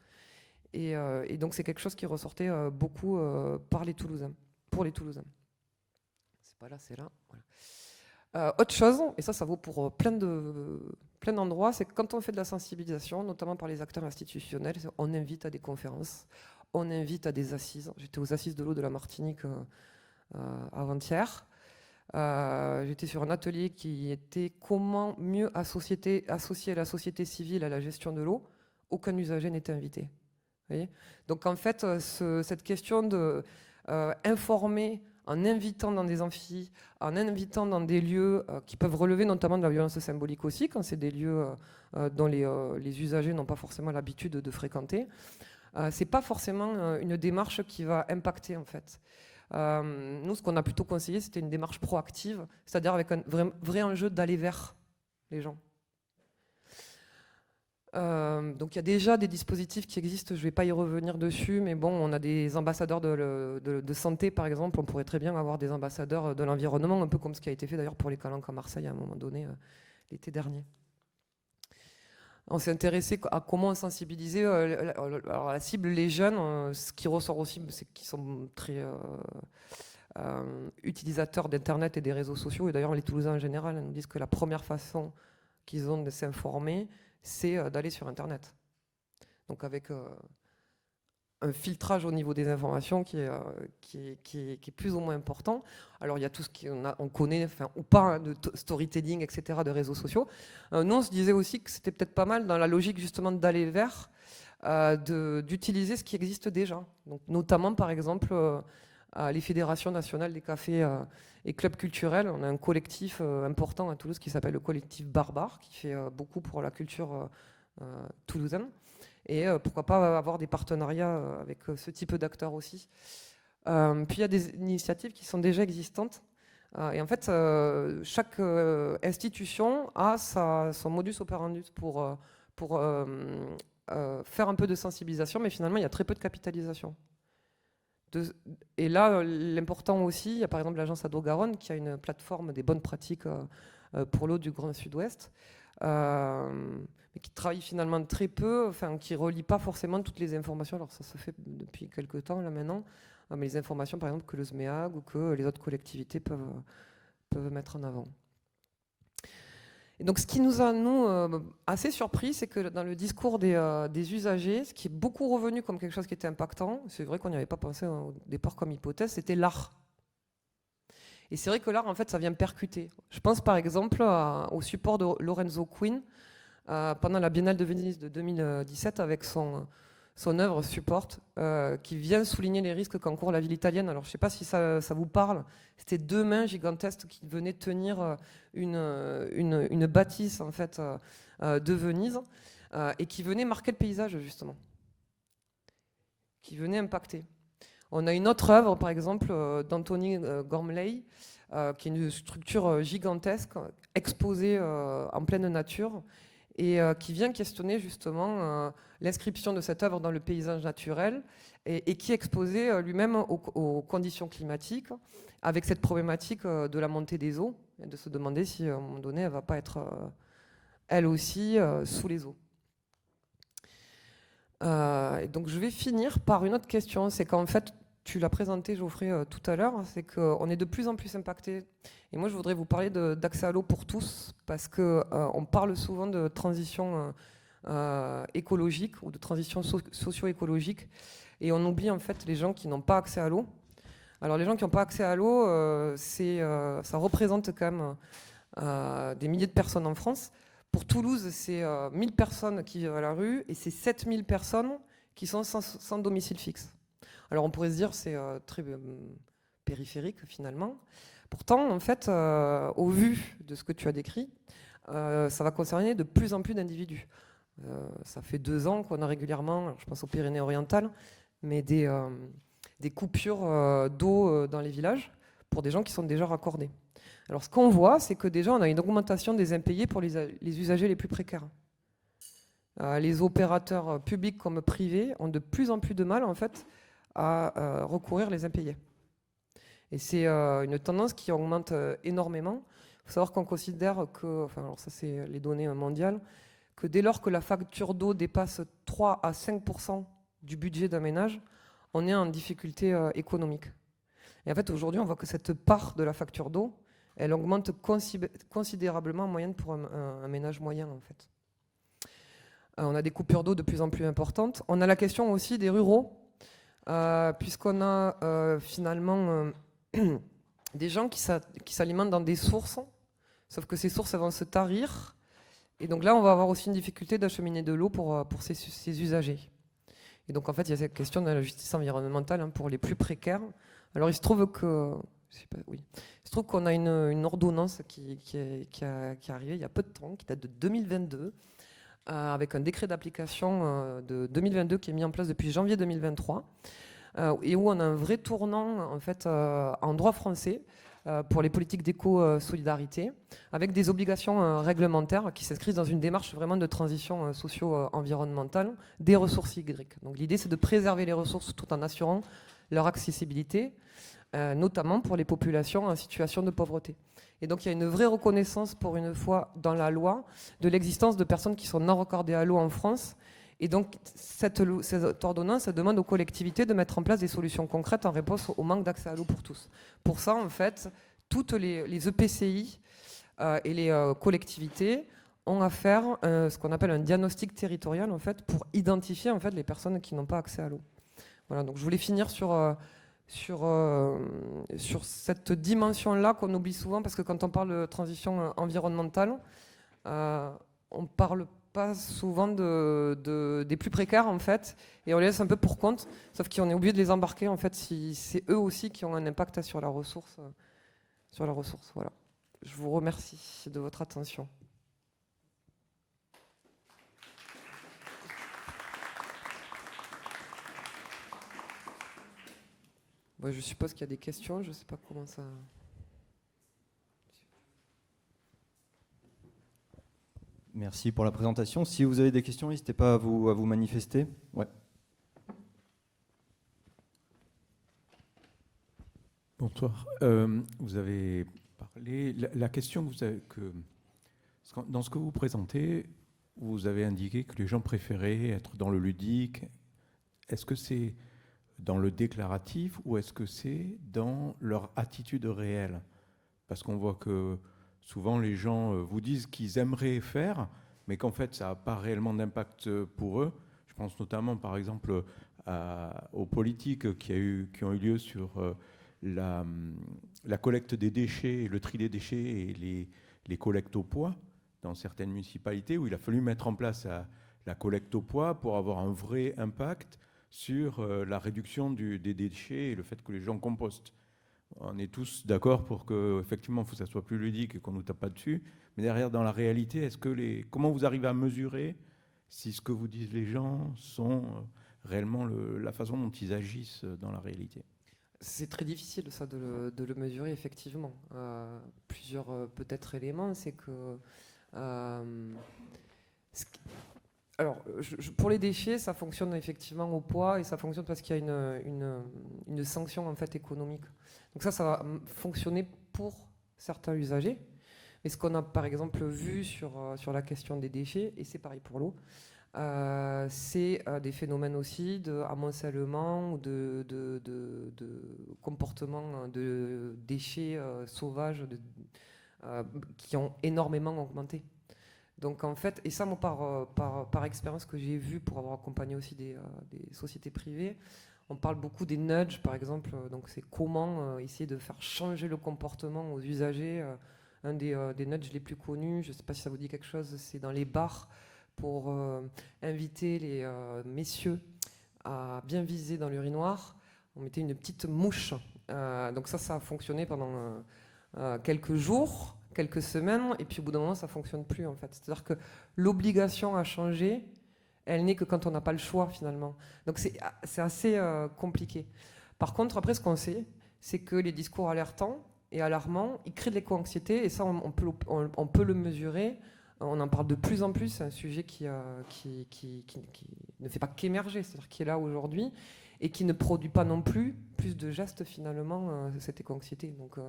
Et donc c'est quelque chose qui ressortait beaucoup par les Toulousains, pour les Toulousains. C'est pas là, c'est là. Voilà. Autre chose, et ça vaut pour plein d'endroits, c'est que quand on fait de la sensibilisation, notamment par les acteurs institutionnels, on invite à des conférences, on invite à des assises. J'étais aux assises de l'eau de la Martinique avant-hier. J'étais sur un atelier qui était comment mieux associer la société civile à la gestion de l'eau. Aucun usager n'était invité. Vous voyez ? Donc en fait, cette question de informer en invitant dans des amphis, en invitant dans des lieux qui peuvent relever notamment de la violence symbolique aussi, quand c'est des lieux dont les usagers n'ont pas forcément l'habitude de fréquenter, c'est pas forcément une démarche qui va impacter en fait. Nous, ce qu'on a plutôt conseillé, c'était une démarche proactive, c'est-à-dire avec un vrai enjeu d'aller vers les gens. Donc il y a déjà des dispositifs qui existent, je ne vais pas y revenir dessus, mais bon, on a des ambassadeurs de santé par exemple, on pourrait très bien avoir des ambassadeurs de l'environnement, un peu comme ce qui a été fait d'ailleurs pour les calanques à Marseille à un moment donné, l'été dernier. On s'est intéressé à comment sensibiliser alors la cible, les jeunes. Ce qui ressort aussi, c'est qu'ils sont très utilisateurs d'Internet et des réseaux sociaux, et d'ailleurs les Toulousains en général nous disent que la première façon qu'ils ont de s'informer, c'est d'aller sur Internet. Donc avec un filtrage au niveau des informations qui est plus ou moins important. Alors il y a tout ce qu'on connaît, enfin, ou pas, hein, de storytelling, etc., de réseaux sociaux. Nous, on se disait aussi que c'était peut-être pas mal dans la logique justement d'aller vers, d'utiliser ce qui existe déjà. Donc, notamment, par exemple, les fédérations nationales des cafés et clubs culturels. On a un collectif important à Toulouse qui s'appelle le collectif Barbare, qui fait beaucoup pour la culture toulousaine. Et pourquoi pas avoir des partenariats avec ce type d'acteurs aussi. Puis il y a des initiatives qui sont déjà existantes. Et en fait, chaque institution a son modus operandi pour faire un peu de sensibilisation, mais finalement, il y a très peu de capitalisation. Et là, l'important aussi, il y a par exemple l'agence Ado-Garonne qui a une plateforme des bonnes pratiques pour l'eau du Grand Sud-Ouest, mais qui travaille finalement très peu, enfin qui ne relie pas forcément toutes les informations. Alors ça se fait depuis quelques temps là maintenant, mais les informations par exemple que le SMEAG ou que les autres collectivités peuvent mettre en avant. Et donc ce qui nous a, nous, assez surpris, c'est que dans le discours des usagers, ce qui est beaucoup revenu comme quelque chose qui était impactant, c'est vrai qu'on n'y avait pas pensé au départ comme hypothèse, c'était l'art. Et c'est vrai que l'art, en fait, ça vient percuter. Je pense par exemple au support de Lorenzo Quinn pendant la Biennale de Venise de 2017 avec son œuvre Support, qui vient souligner les risques qu'encourt la ville italienne. Alors je ne sais pas si ça vous parle. C'était 2 mains gigantesques qui venaient tenir une bâtisse en fait, de Venise et qui venaient marquer le paysage justement, qui venaient impacter. On a une autre œuvre, par exemple, d'Anthony Gormley, qui est une structure gigantesque, exposée en pleine nature, et qui vient questionner justement l'inscription de cette œuvre dans le paysage naturel, et qui est exposé lui-même aux conditions climatiques, avec cette problématique de la montée des eaux, et de se demander si à un moment donné, elle ne va pas être, elle aussi, sous les eaux. Et donc je vais finir par une autre question, c'est qu'en fait, tu l'as présenté Geoffrey tout à l'heure, c'est qu'on est de plus en plus impacté. Et moi je voudrais vous parler d'accès à l'eau pour tous, parce qu'on parle souvent de transition écologique ou de transition socio-écologique, et on oublie en fait les gens qui n'ont pas accès à l'eau. Alors les gens qui n'ont pas accès à l'eau, ça représente quand même des milliers de personnes en France. Pour Toulouse, c'est 1000 personnes qui vivent à la rue et c'est 7000 personnes qui sont sans domicile fixe. Alors on pourrait se dire c'est très périphérique finalement. Pourtant, en fait, au vu de ce que tu as décrit, ça va concerner de plus en plus d'individus. Ça fait 2 ans qu'on a régulièrement, je pense aux Pyrénées-Orientales, mais des coupures d'eau dans les villages pour des gens qui sont déjà raccordés. Alors ce qu'on voit, c'est que déjà on a une augmentation des impayés pour les usagers les plus précaires. Les opérateurs publics comme privés ont de plus en plus de mal en fait à recourir les impayés. Et c'est une tendance qui augmente énormément. Il faut savoir qu'on considère que, enfin alors ça c'est les données mondiales, que dès lors que la facture d'eau dépasse 3 à 5% du budget d'un ménage, on est en difficulté économique. Et en fait aujourd'hui on voit que cette part de la facture d'eau, elle augmente considérablement en moyenne pour un ménage moyen en fait. On a des coupures d'eau de plus en plus importantes. On a la question aussi des ruraux, puisqu'on a finalement des gens qui s'alimentent dans des sources, sauf que ces sources elles vont se tarir. Et donc là, on va avoir aussi une difficulté d'acheminer de l'eau pour ces usagers. Et donc en fait, il y a cette question de la justice environnementale hein, pour les plus précaires. Alors il se trouve que... Il se trouve qu'on a une ordonnance qui est arrivée il y a peu de temps, qui date de 2022, avec un décret d'application de 2022 qui est mis en place depuis janvier 2023, et où on a un vrai tournant en fait en droit français, pour les politiques d'éco-solidarité, avec des obligations réglementaires qui s'inscrivent dans une démarche vraiment de transition socio-environnementale des ressources hydriques. Donc l'idée, c'est de préserver les ressources tout en assurant leur accessibilité, notamment pour les populations en situation de pauvreté. Et donc il y a une vraie reconnaissance, pour une fois, dans la loi, de l'existence de personnes qui sont non raccordées à l'eau en France. Et donc, cette ordonnance demande aux collectivités de mettre en place des solutions concrètes en réponse au manque d'accès à l'eau pour tous. Pour ça, en fait, toutes les EPCI et les collectivités ont à faire ce qu'on appelle un diagnostic territorial, en fait, pour identifier en fait, les personnes qui n'ont pas accès à l'eau. Voilà, donc je voulais finir sur cette dimension-là qu'on oublie souvent, parce que quand on parle de transition environnementale, on parle pas souvent des plus précaires en fait, et on les laisse un peu pour compte, sauf qu'on est obligé de les embarquer en fait, si c'est eux aussi qui ont un impact sur la ressource. Voilà. Je vous remercie de votre attention. Bon, je suppose qu'il y a des questions, je ne sais pas comment ça... Merci pour la présentation. Si vous avez des questions, n'hésitez pas à vous manifester. Ouais. Bonsoir. Vous avez parlé... La question que vous avez... Dans ce que vous présentez, vous avez indiqué que les gens préféraient être dans le ludique. Est-ce que c'est dans le déclaratif ou est-ce que c'est dans leur attitude réelle? Parce qu'on voit que souvent les gens vous disent qu'ils aimeraient faire, mais qu'en fait ça n'a pas réellement d'impact pour eux. Je pense notamment par exemple aux politiques qui ont eu lieu sur la collecte des déchets, le tri des déchets et les collectes au poids dans certaines municipalités où il a fallu mettre en place la collecte au poids pour avoir un vrai impact sur la réduction des déchets et le fait que les gens compostent. On est tous d'accord pour que, effectivement, il faut que ça soit plus ludique et qu'on ne nous tape pas dessus. Mais derrière, dans la réalité, comment vous arrivez à mesurer si ce que vous disent les gens sont réellement la façon dont ils agissent dans la réalité? C'est très difficile ça de le mesurer effectivement. Plusieurs peut-être éléments, c'est que alors pour les déchets, ça fonctionne effectivement au poids et ça fonctionne parce qu'il y a une sanction en fait économique. Donc ça va fonctionner pour certains usagers. Mais ce qu'on a par exemple vu sur la question des déchets, et c'est pareil pour l'eau, c'est des phénomènes aussi d'amoncellement ou de comportement de déchets sauvages qui ont énormément augmenté. Donc en fait, et ça moi par expérience que j'ai vue pour avoir accompagné aussi des sociétés privées, on parle beaucoup des nudges par exemple, donc c'est comment essayer de faire changer le comportement aux usagers. Un des nudges les plus connus, je ne sais pas si ça vous dit quelque chose, c'est dans les bars pour inviter les messieurs à bien viser dans l'urinoir. On mettait une petite mouche. Donc ça a fonctionné pendant quelques jours, quelques semaines, et puis au bout d'un moment, ça ne fonctionne plus en fait. C'est-à-dire que l'obligation à changer, elle n'est que quand on n'a pas le choix finalement. Donc c'est assez compliqué. Par contre, après, ce qu'on sait, c'est que les discours alertants et alarmants, ils créent de l'éco-anxiété, et ça, on peut le mesurer. On en parle de plus en plus, c'est un sujet qui ne fait pas qu'émerger, c'est-à-dire qui est là aujourd'hui, et qui ne produit pas non plus de gestes finalement, cette éco-anxiété. Donc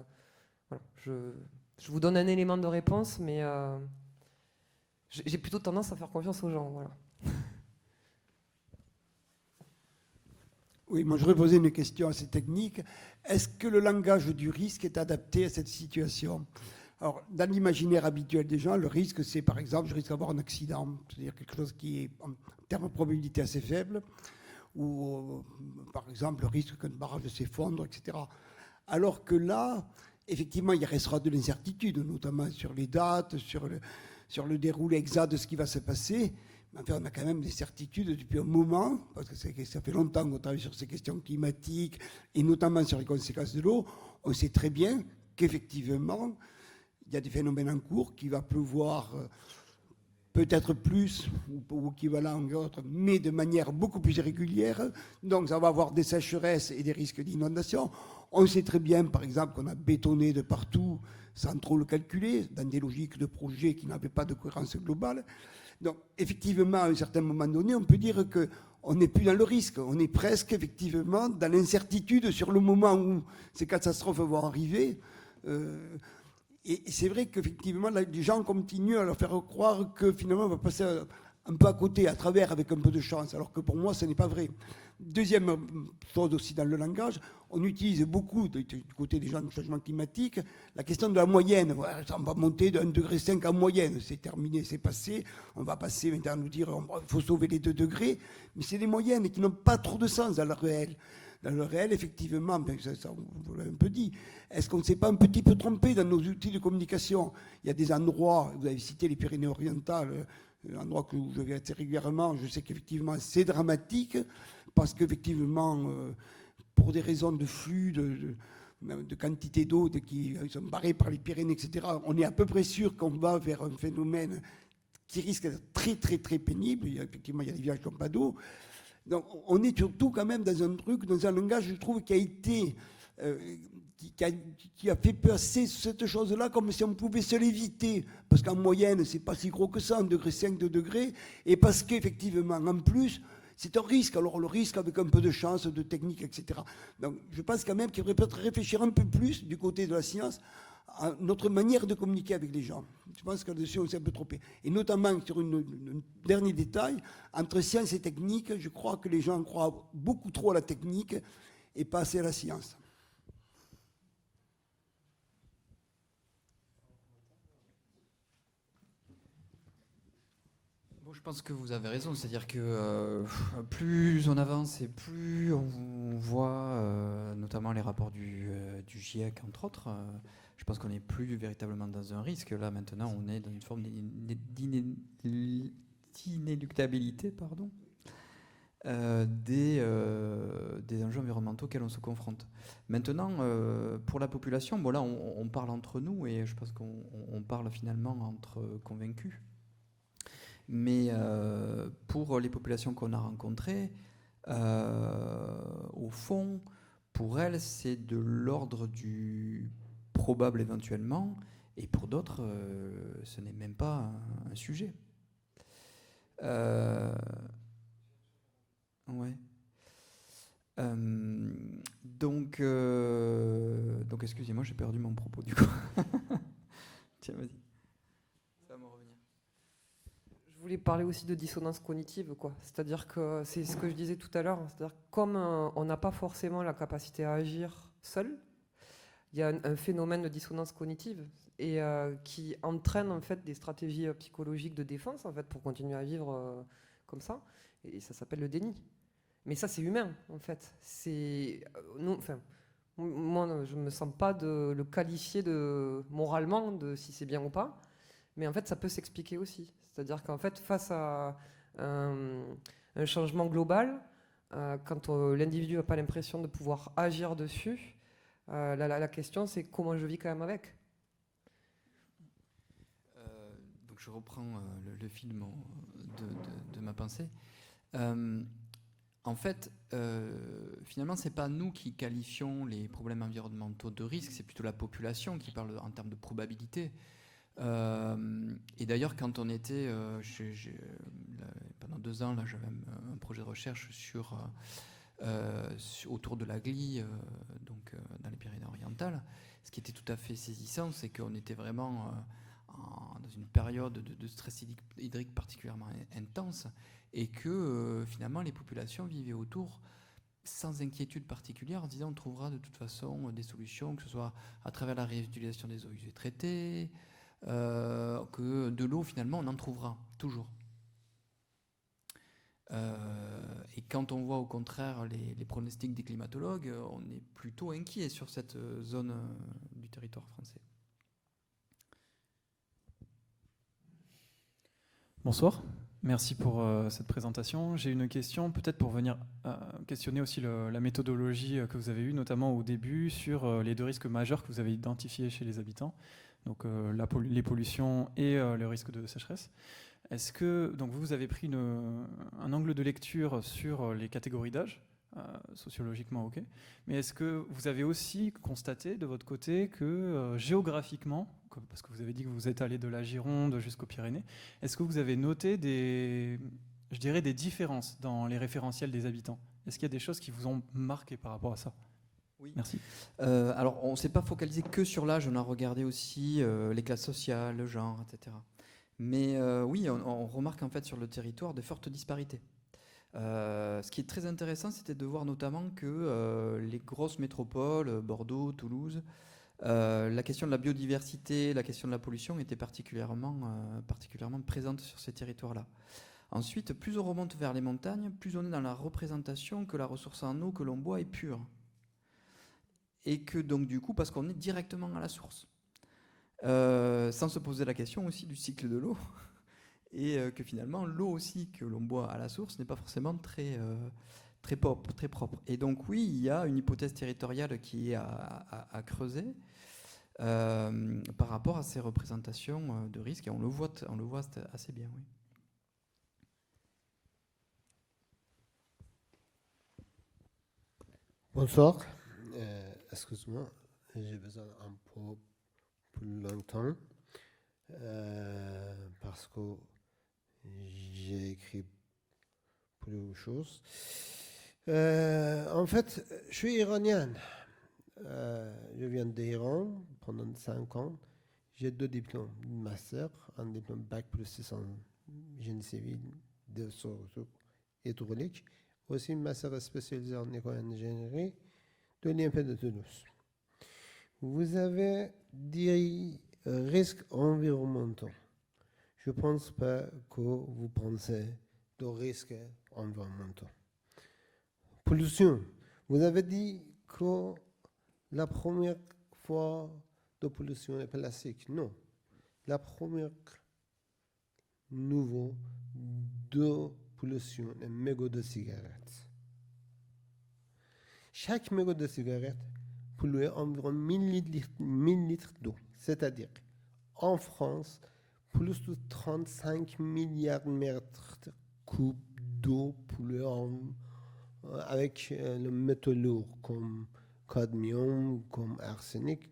voilà, je vous donne un élément de réponse, mais j'ai plutôt tendance à faire confiance aux gens. Voilà. Oui, moi je voudrais poser une question assez technique. Est-ce que le langage du risque est adapté à cette situation ? Alors, dans l'imaginaire habituel des gens, le risque, c'est par exemple, je risque d'avoir un accident, c'est-à-dire quelque chose qui est en termes de probabilité assez faible, ou par exemple le risque qu'un barrage s'effondre, etc. Alors que là, effectivement, il restera de l'incertitude, notamment sur les dates, sur le déroulé exact de ce qui va se passer. Mais enfin, on a quand même des certitudes depuis un moment, parce que ça fait longtemps qu'on travaille sur ces questions climatiques, et notamment sur les conséquences de l'eau. On sait très bien qu'effectivement, il y a des phénomènes en cours, qu'il va pleuvoir peut-être plus, ou équivalent ou autre, mais de manière beaucoup plus régulière. Donc ça va avoir des sécheresses et des risques d'inondation. On sait très bien, par exemple, qu'on a bétonné de partout sans trop le calculer, dans des logiques de projets qui n'avaient pas de cohérence globale. Donc effectivement, à un certain moment donné, on peut dire qu'on n'est plus dans le risque, on est presque effectivement dans l'incertitude sur le moment où ces catastrophes vont arriver. Et c'est vrai qu'effectivement, les gens continuent à leur faire croire que finalement, on va passer un peu à côté, à travers, avec un peu de chance, alors que pour moi, ce n'est pas vrai. Deuxième chose aussi dans le langage, on utilise beaucoup, du côté des gens du changement climatique, la question de la moyenne. On va monter de 1,5 degré en moyenne, c'est terminé, c'est passé. On va passer maintenant à nous dire qu'il faut sauver les 2 degrés, mais c'est des moyennes qui n'ont pas trop de sens dans le réel. Dans le réel, effectivement, ça vous l'avez un peu dit, est-ce qu'on ne s'est pas un petit peu trompé dans nos outils de communication? Il y a des endroits, vous avez cité les Pyrénées-Orientales, un endroit que je vais assez régulièrement, je sais qu'effectivement c'est dramatique, parce qu'effectivement, pour des raisons de flux, de quantité d'eau qui sont barrées par les Pyrénées, etc., on est à peu près sûr qu'on va vers un phénomène qui risque d'être très, très, très pénible. Effectivement, il y a des villages qui n'ont pas d'eau. Donc, on est surtout quand même dans un truc, dans un langage, je trouve, qui a été, qui a fait passer cette chose-là comme si on pouvait se l'éviter. Parce qu'en moyenne, c'est pas si gros que ça, 1,5 degré, 2 degrés. Et parce qu'effectivement, en plus, c'est un risque. Alors, le risque avec un peu de chance, de technique, etc. Donc, je pense quand même qu'il faudrait peut-être réfléchir un peu plus du côté de la science à notre manière de communiquer avec les gens. Je pense que là-dessus, on s'est un peu trompé. Et notamment, sur un dernier détail, entre science et technique, je crois que les gens croient beaucoup trop à la technique et pas assez à la science. Bon, je pense que vous avez raison, c'est-à-dire que plus on avance et plus on voit notamment les rapports du GIEC, entre autres, je pense qu'on n'est plus véritablement dans un risque. Là, maintenant, on est dans une forme d'inéluctabilité des enjeux environnementaux auxquels on se confronte. Maintenant, pour la population, bon, là, on parle entre nous et je pense qu'on parle finalement entre convaincus. Mais pour les populations qu'on a rencontrées, au fond, pour elles, c'est de l'ordre du probable éventuellement, et pour d'autres, ce n'est même pas un sujet. Ouais. Donc, excusez-moi, j'ai perdu mon propos du coup. Tiens, vas-y. Ça va me revenir. Je voulais parler aussi de dissonance cognitive, quoi. C'est-à-dire que c'est ce que je disais tout à l'heure. C'est-à-dire que comme on n'a pas forcément la capacité à agir seul, il y a un phénomène de dissonance cognitive et qui entraîne en fait des stratégies psychologiques de défense en fait pour continuer à vivre comme ça. Et ça s'appelle le déni. Mais ça, c'est humain en fait. C'est moi, je me sens pas de le qualifier moralement de si c'est bien ou pas. Mais en fait, ça peut s'expliquer aussi. C'est-à-dire qu'en fait, face à un changement global, quand l'individu n'a pas l'impression de pouvoir agir dessus, la question, c'est comment je vis quand même avec. Donc je reprends le fil de ma pensée. En fait, finalement, c'est pas nous qui qualifions les problèmes environnementaux de risque, c'est plutôt la population qui parle en termes de probabilité. Et d'ailleurs, quand on était pendant 2 ans, là, j'avais un projet de recherche autour de la glie, donc dans les Pyrénées-Orientales. Ce qui était tout à fait saisissant, c'est qu'on était vraiment dans une période de stress hydrique particulièrement intense, et que finalement les populations vivaient autour sans inquiétude particulière, en disant on trouvera de toute façon des solutions, que ce soit à travers la réutilisation des eaux usées traitées, que de l'eau, finalement, on en trouvera toujours. Et quand on voit au contraire les pronostics des climatologues, on est plutôt inquiet sur cette zone du territoire français. Bonsoir, merci pour cette présentation. J'ai une question, peut-être pour venir questionner aussi la méthodologie que vous avez eue, notamment au début, sur les 2 risques majeurs que vous avez identifiés chez les habitants. donc les pollutions et le risque de sécheresse. Est-ce que donc vous avez pris un angle de lecture sur les catégories d'âge, sociologiquement ok, mais est-ce que vous avez aussi constaté de votre côté que géographiquement, parce que vous avez dit que vous êtes allé de la Gironde jusqu'aux Pyrénées, est-ce que vous avez noté des différences dans les référentiels des habitants? Est-ce qu'il y a des choses qui vous ont marqué par rapport à ça? Oui. Merci. Alors, on ne s'est pas focalisé que sur l'âge, on a regardé aussi les classes sociales, le genre, etc. Mais oui, on remarque en fait sur le territoire de fortes disparités. Ce qui est très intéressant, c'était de voir notamment que les grosses métropoles, Bordeaux, Toulouse, la question de la biodiversité, la question de la pollution était particulièrement présente sur ces territoires-là. Ensuite, plus on remonte vers les montagnes, plus on est dans la représentation que la ressource en eau que l'on boit est pure. Et que donc du coup, parce qu'on est directement à la source. Sans se poser la question aussi du cycle de l'eau. Et que finalement, l'eau aussi que l'on boit à la source n'est pas forcément très propre. Et donc oui, il y a une hypothèse territoriale qui est à creuser par rapport à ces représentations de risque. Et on le voit assez bien, oui. Bonsoir. Excuse-moi, j'ai besoin un peu plus longtemps parce que j'ai écrit plus de choses. En fait, je suis iranien. Je viens d'Iran pendant 5 ans. J'ai 2 diplômes, un master, un diplôme bac plus 6 en génie civil, 2 hydraulique, aussi un master spécialisé en éco-ingénierie de l'INP de Toulouse. Vous avez dit risques environnementaux. Je ne pense pas que vous pensez de risques environnementaux. Pollution. Vous avez dit que la première fois de pollution est plastique. Non. La première niveau de pollution est mégot de cigarettes. Chaque mégot de cigarette pollue environ 1000 litres d'eau. C'est-à-dire, en France, plus de 35 milliards de mètres cubes d'eau polluée avec le métaux lourd comme cadmium, comme arsenic,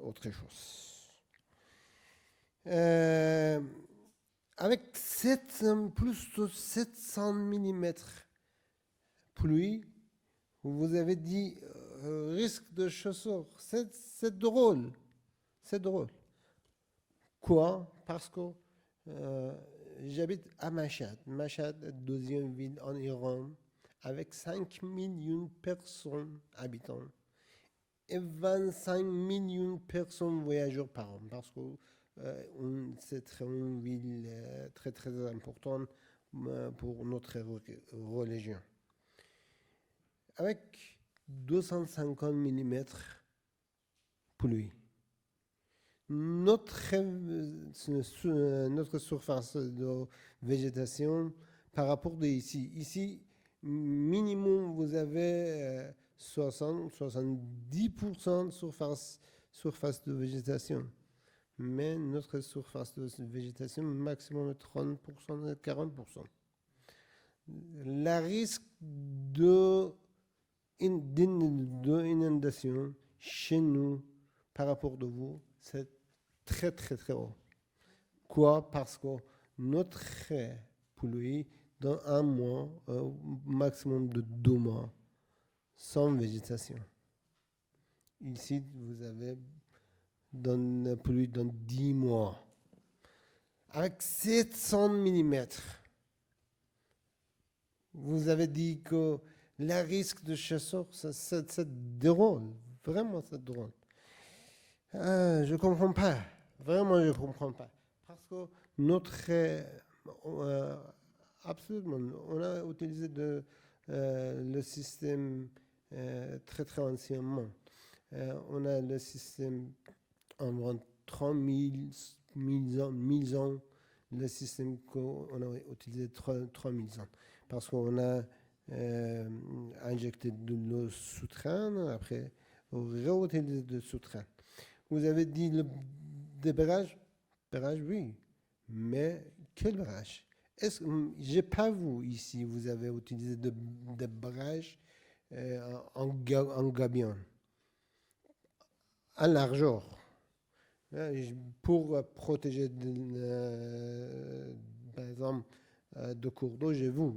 autre chose. Avec plus de 700 mm pluie, vous avez dit risque de chasseurs. C'est drôle. C'est drôle. Quoi? Parce que j'habite à Mashhad. Mashhad, deuxième ville en Iran, avec 5 millions de personnes habitants et 25 millions de personnes voyageurs par an. Parce que c'est une ville très très importante pour notre religion. Avec 250 mm pluie. Notre surface de végétation par rapport à ici. Ici, minimum, vous avez 60-70% de surface de végétation. Mais notre surface de végétation, maximum 30% 40%. Le risque d'inondation chez nous par rapport à vous, c'est très très très haut. Quoi? Parce que notre pluie dans un mois, maximum de 2 mois, sans végétation. Ici, vous avez dans la pluie dans 10 mois. Avec 700 mm, vous avez dit que le risque de chasseurs, c'est drôle. Vraiment, c'est drôle. Je ne comprends pas. Vraiment, je ne comprends pas. Parce que notre... absolument, on a utilisé le système très, très anciennement. On a le système environ 3000 ans, le système qu'on a utilisé 3000 ans. Parce qu'on a injecté de l'eau souterraine, après on réutilisé de souterraine. Vous avez dit Des barrages, oui. Mais quel barrage? J'ai pas vu ici, vous avez utilisé des barrages en gabion, à largeur, pour protéger, par exemple, de cours d'eau. J'ai vu,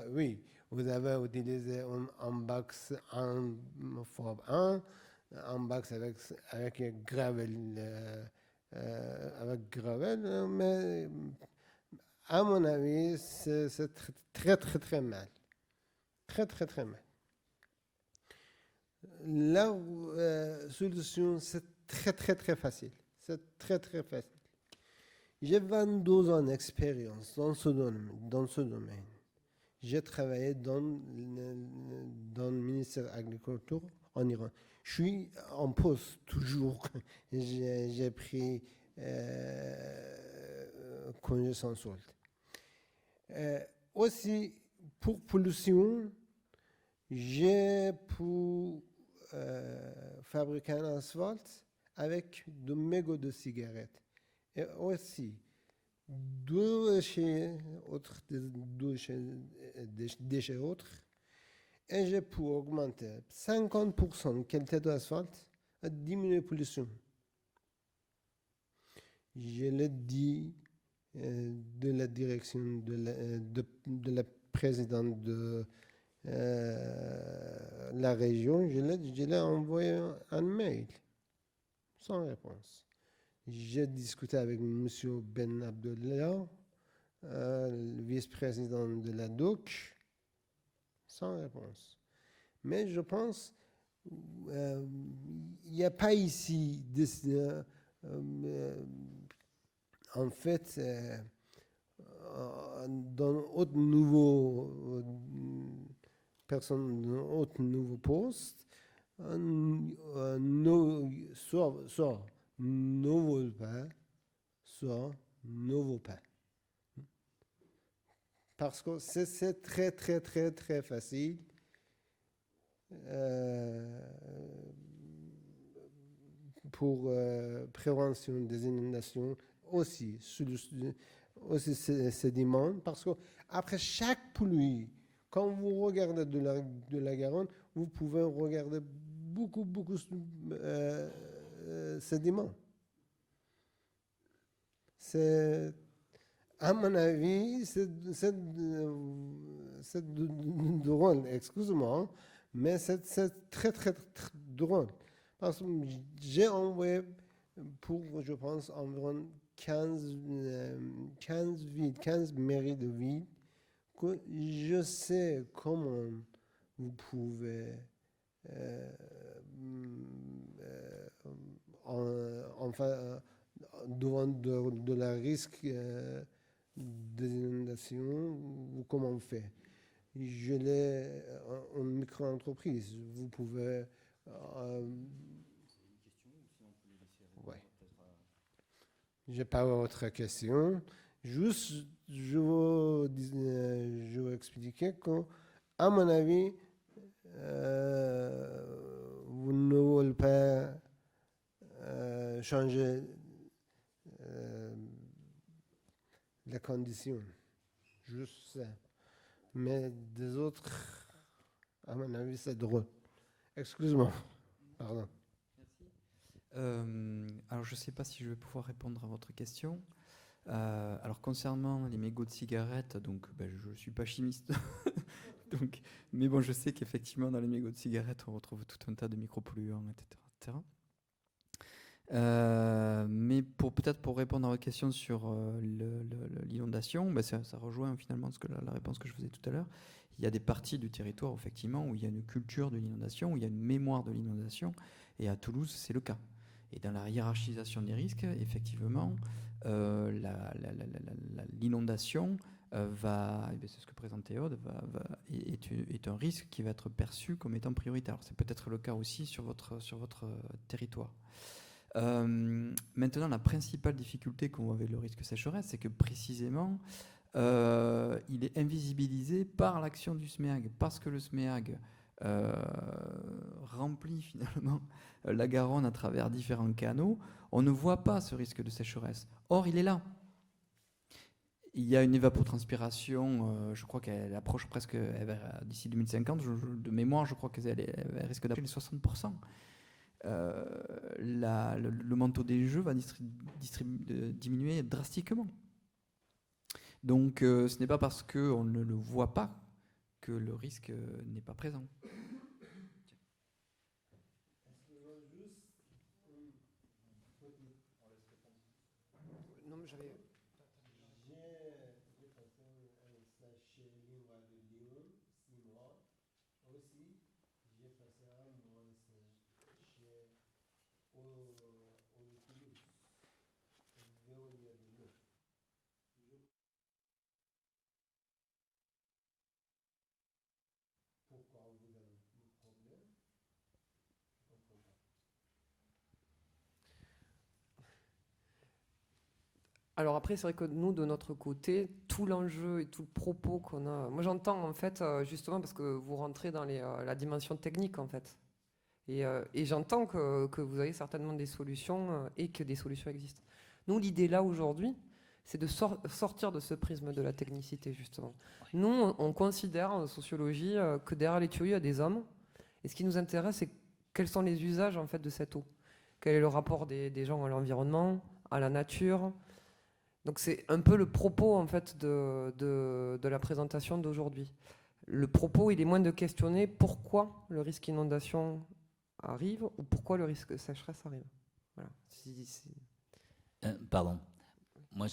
oui, vous avez utilisé un bac 1x1, un bac avec gravel. Mais à mon avis, c'est très, très, très mal. Très, très, très mal. La solution, c'est très, très, très facile. C'est très, très facile. J'ai 22 ans d'expérience dans ce domaine. J'ai travaillé dans le ministère de l'Agriculture en Iran. Je suis en poste toujours. J'ai pris congé sans solde. Aussi, pour pollution, j'ai pu fabriquer un asphalte avec de mégots de cigarettes. Et aussi, déchets autres. Et j'ai pu augmenter 50% la qualité de l'asphalte et diminuer la pollution. Je l'ai dit de la direction de la présidente de la région, je l'ai envoyé un mail sans réponse. J'ai discuté avec M. Ben Abdullah, le vice-président de la DOC, sans réponse. Mais je pense il n'y a pas ici, en fait, dans autre nouveau personne, dans autre nouveau poste, soit nouveau pas, soit nouveau pas. Parce que c'est très, très, très, très facile. Pour prévention des inondations, aussi sédiments, parce que après chaque pluie, quand vous regardez de la Garonne, vous pouvez regarder beaucoup sédiments. C'est, à mon avis, c'est drôle, excuse-moi, mais c'est très, très, très drôle. Parce que j'ai envoyé pour, je pense, environ 15 mairies de villes que je sais comment vous pouvez devant de la risque d'inondation, comment on fait. Je l'ai en micro-entreprise. Vous pouvez... ouais. Je n'ai pas autre question. Juste, je veux expliquer qu'à mon avis, vous ne voulez pas changer les conditions. Juste ça. Mais des autres, à mon avis, c'est drôle. Excuse-moi. Pardon. Merci. Alors, je ne sais pas si je vais pouvoir répondre à votre question. Alors, concernant les mégots de cigarettes, donc, je ne suis pas chimiste. Donc, mais bon, je sais qu'effectivement, dans les mégots de cigarettes, on retrouve tout un tas de micropolluants, etc. Mais peut-être pour répondre à votre question sur l'inondation, ça rejoint finalement la réponse que je faisais tout à l'heure. Il y a des parties du territoire, effectivement, où il y a une culture de l'inondation, où il y a une mémoire de l'inondation, et à Toulouse, c'est le cas. Et dans la hiérarchisation des risques, effectivement, l'inondation c'est ce que présentait Aude, est un risque qui va être perçu comme étant prioritaire. Alors, c'est peut-être le cas aussi sur votre territoire. Maintenant, la principale difficulté qu'on voit avec le risque sécheresse, c'est que précisément, il est invisibilisé par l'action du SMEAG, parce que le SMEAG remplit finalement la Garonne à travers différents canaux, on ne voit pas ce risque de sécheresse. Or, il est là. Il y a une évapotranspiration, je crois qu'elle approche presque d'ici 2050, de mémoire, je crois qu'elle risque d'approcher les 60%. Le manteau des jeux va diminuer drastiquement. Donc ce n'est pas parce qu'on ne le voit pas que le risque n'est pas présent. Non, mais j'avais... Alors après, c'est vrai que nous, de notre côté, tout l'enjeu et tout le propos qu'on a... Moi, j'entends, en fait, justement, parce que vous rentrez dans la dimension technique, en fait. Et j'entends que vous avez certainement des solutions et que des solutions existent. Nous, l'idée, là, aujourd'hui, c'est de sortir de ce prisme de la technicité, justement. Nous, on considère, en sociologie, que derrière les tuyaux, il y a des hommes. Et ce qui nous intéresse, c'est quels sont les usages, en fait, de cette eau. Quel est le rapport des gens à l'environnement, à la nature. Donc c'est un peu le propos en fait de la présentation d'aujourd'hui. Le propos, il est moins de questionner pourquoi le risque inondation arrive ou pourquoi le risque sécheresse arrive. Voilà. Pardon. Moi,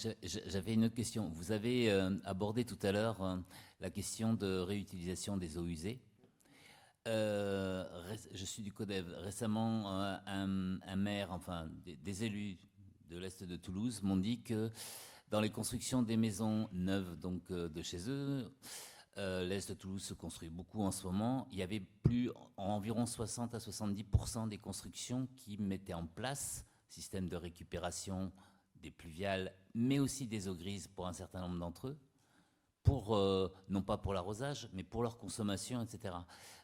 j'avais une autre question. Vous avez abordé tout à l'heure la question de réutilisation des eaux usées. Je suis du CODEV. Récemment, un maire, enfin des élus de l'Est de Toulouse m'ont dit que dans les constructions des maisons neuves donc, de chez eux, l'Est de Toulouse se construit beaucoup en ce moment, il y avait plus environ 60 à 70% des constructions qui mettaient en place système de récupération des pluviales, mais aussi des eaux grises pour un certain nombre d'entre eux, pour, non pas pour l'arrosage, mais pour leur consommation, etc.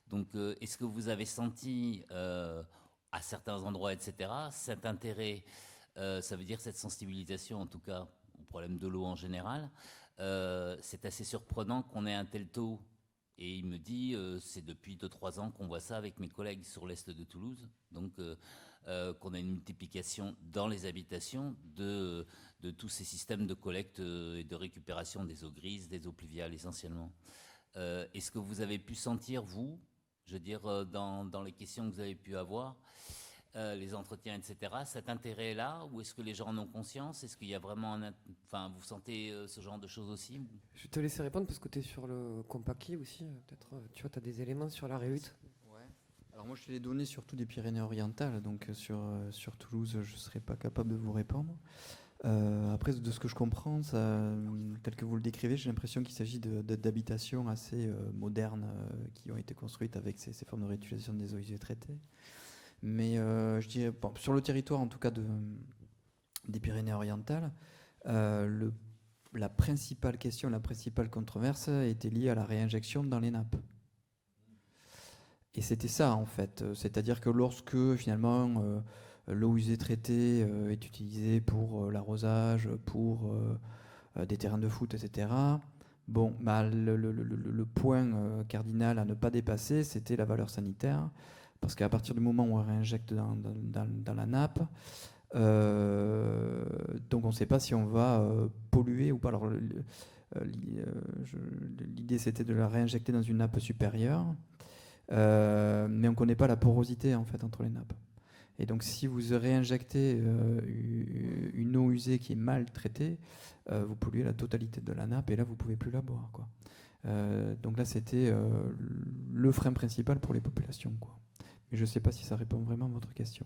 Donc, est-ce que vous avez senti, à certains endroits, etc., cet intérêt, ça veut dire cette sensibilisation, en tout cas, au problème de l'eau en général. C'est assez surprenant qu'on ait un tel taux. Et il me dit, c'est depuis 2-3 ans qu'on voit ça avec mes collègues sur l'Est de Toulouse. Donc, qu'on a une multiplication dans les habitations de tous ces systèmes de collecte et de récupération des eaux grises, des eaux pluviales essentiellement. Est-ce que vous avez pu sentir, vous, je veux dire, dans les questions que vous avez pu avoir, les entretiens, etc., cet intérêt-là, ou est-ce que les gens en ont conscience? Est-ce qu'il y a vraiment enfin, vous sentez ce genre de choses aussi? Je vais te laisser répondre parce que tu es sur le Compaquet aussi. Peut-être, tu vois, tu as des éléments sur la réhute. Ouais. Alors moi, je l'ai donné surtout des Pyrénées-Orientales, donc sur Toulouse, je ne serais pas capable de vous répondre. Après, de ce que je comprends, tel que vous le décrivez, j'ai l'impression qu'il s'agit d'habitations assez modernes qui ont été construites avec ces formes de réutilisation des eaux usées traitées. Mais je dirais, bon, sur le territoire, en tout cas des Pyrénées-Orientales, la principale question, la principale controverse était liée à la réinjection dans les nappes. Et c'était ça, en fait. C'est-à-dire que lorsque, finalement, l'eau usée traitée est utilisée pour l'arrosage, pour des terrains de foot, etc., bon, bah, le point cardinal à ne pas dépasser, c'était la valeur sanitaire. Parce qu'à partir du moment où on réinjecte dans la nappe, donc on ne sait pas si on va polluer ou pas. Alors, l'idée, c'était de la réinjecter dans une nappe supérieure, mais on ne connaît pas la porosité en fait, entre les nappes. Et donc, si vous réinjectez une eau usée qui est mal traitée, vous polluez la totalité de la nappe et là, vous ne pouvez plus la boire, quoi. Donc là, c'était le frein principal pour les populations, quoi. Mais je ne sais pas si ça répond vraiment à votre question.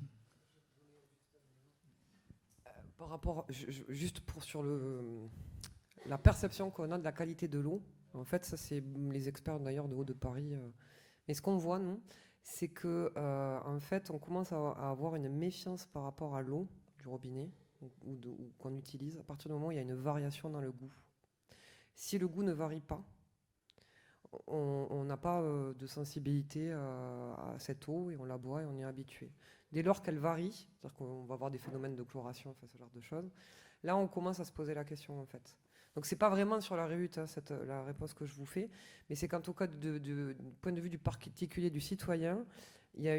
Par rapport, juste sur la perception qu'on a de la qualité de l'eau, en fait, ça c'est les experts d'ailleurs de Haut-de-Paris. Mais ce qu'on voit, nous, c'est que en fait, on commence à avoir une méfiance par rapport à l'eau du robinet ou qu'on utilise à partir du moment où il y a une variation dans le goût. Si le goût ne varie pas, on n'a pas de sensibilité à cette eau et on la boit et on y est habitué. Dès lors qu'elle varie, c'est-à-dire qu'on va avoir des phénomènes de chloration, enfin, ce genre de choses, là on commence à se poser la question en fait. Donc c'est pas vraiment sur la réhute la réponse que je vous fais, mais c'est qu'en tout cas du point de vue du particulier, du citoyen, il y a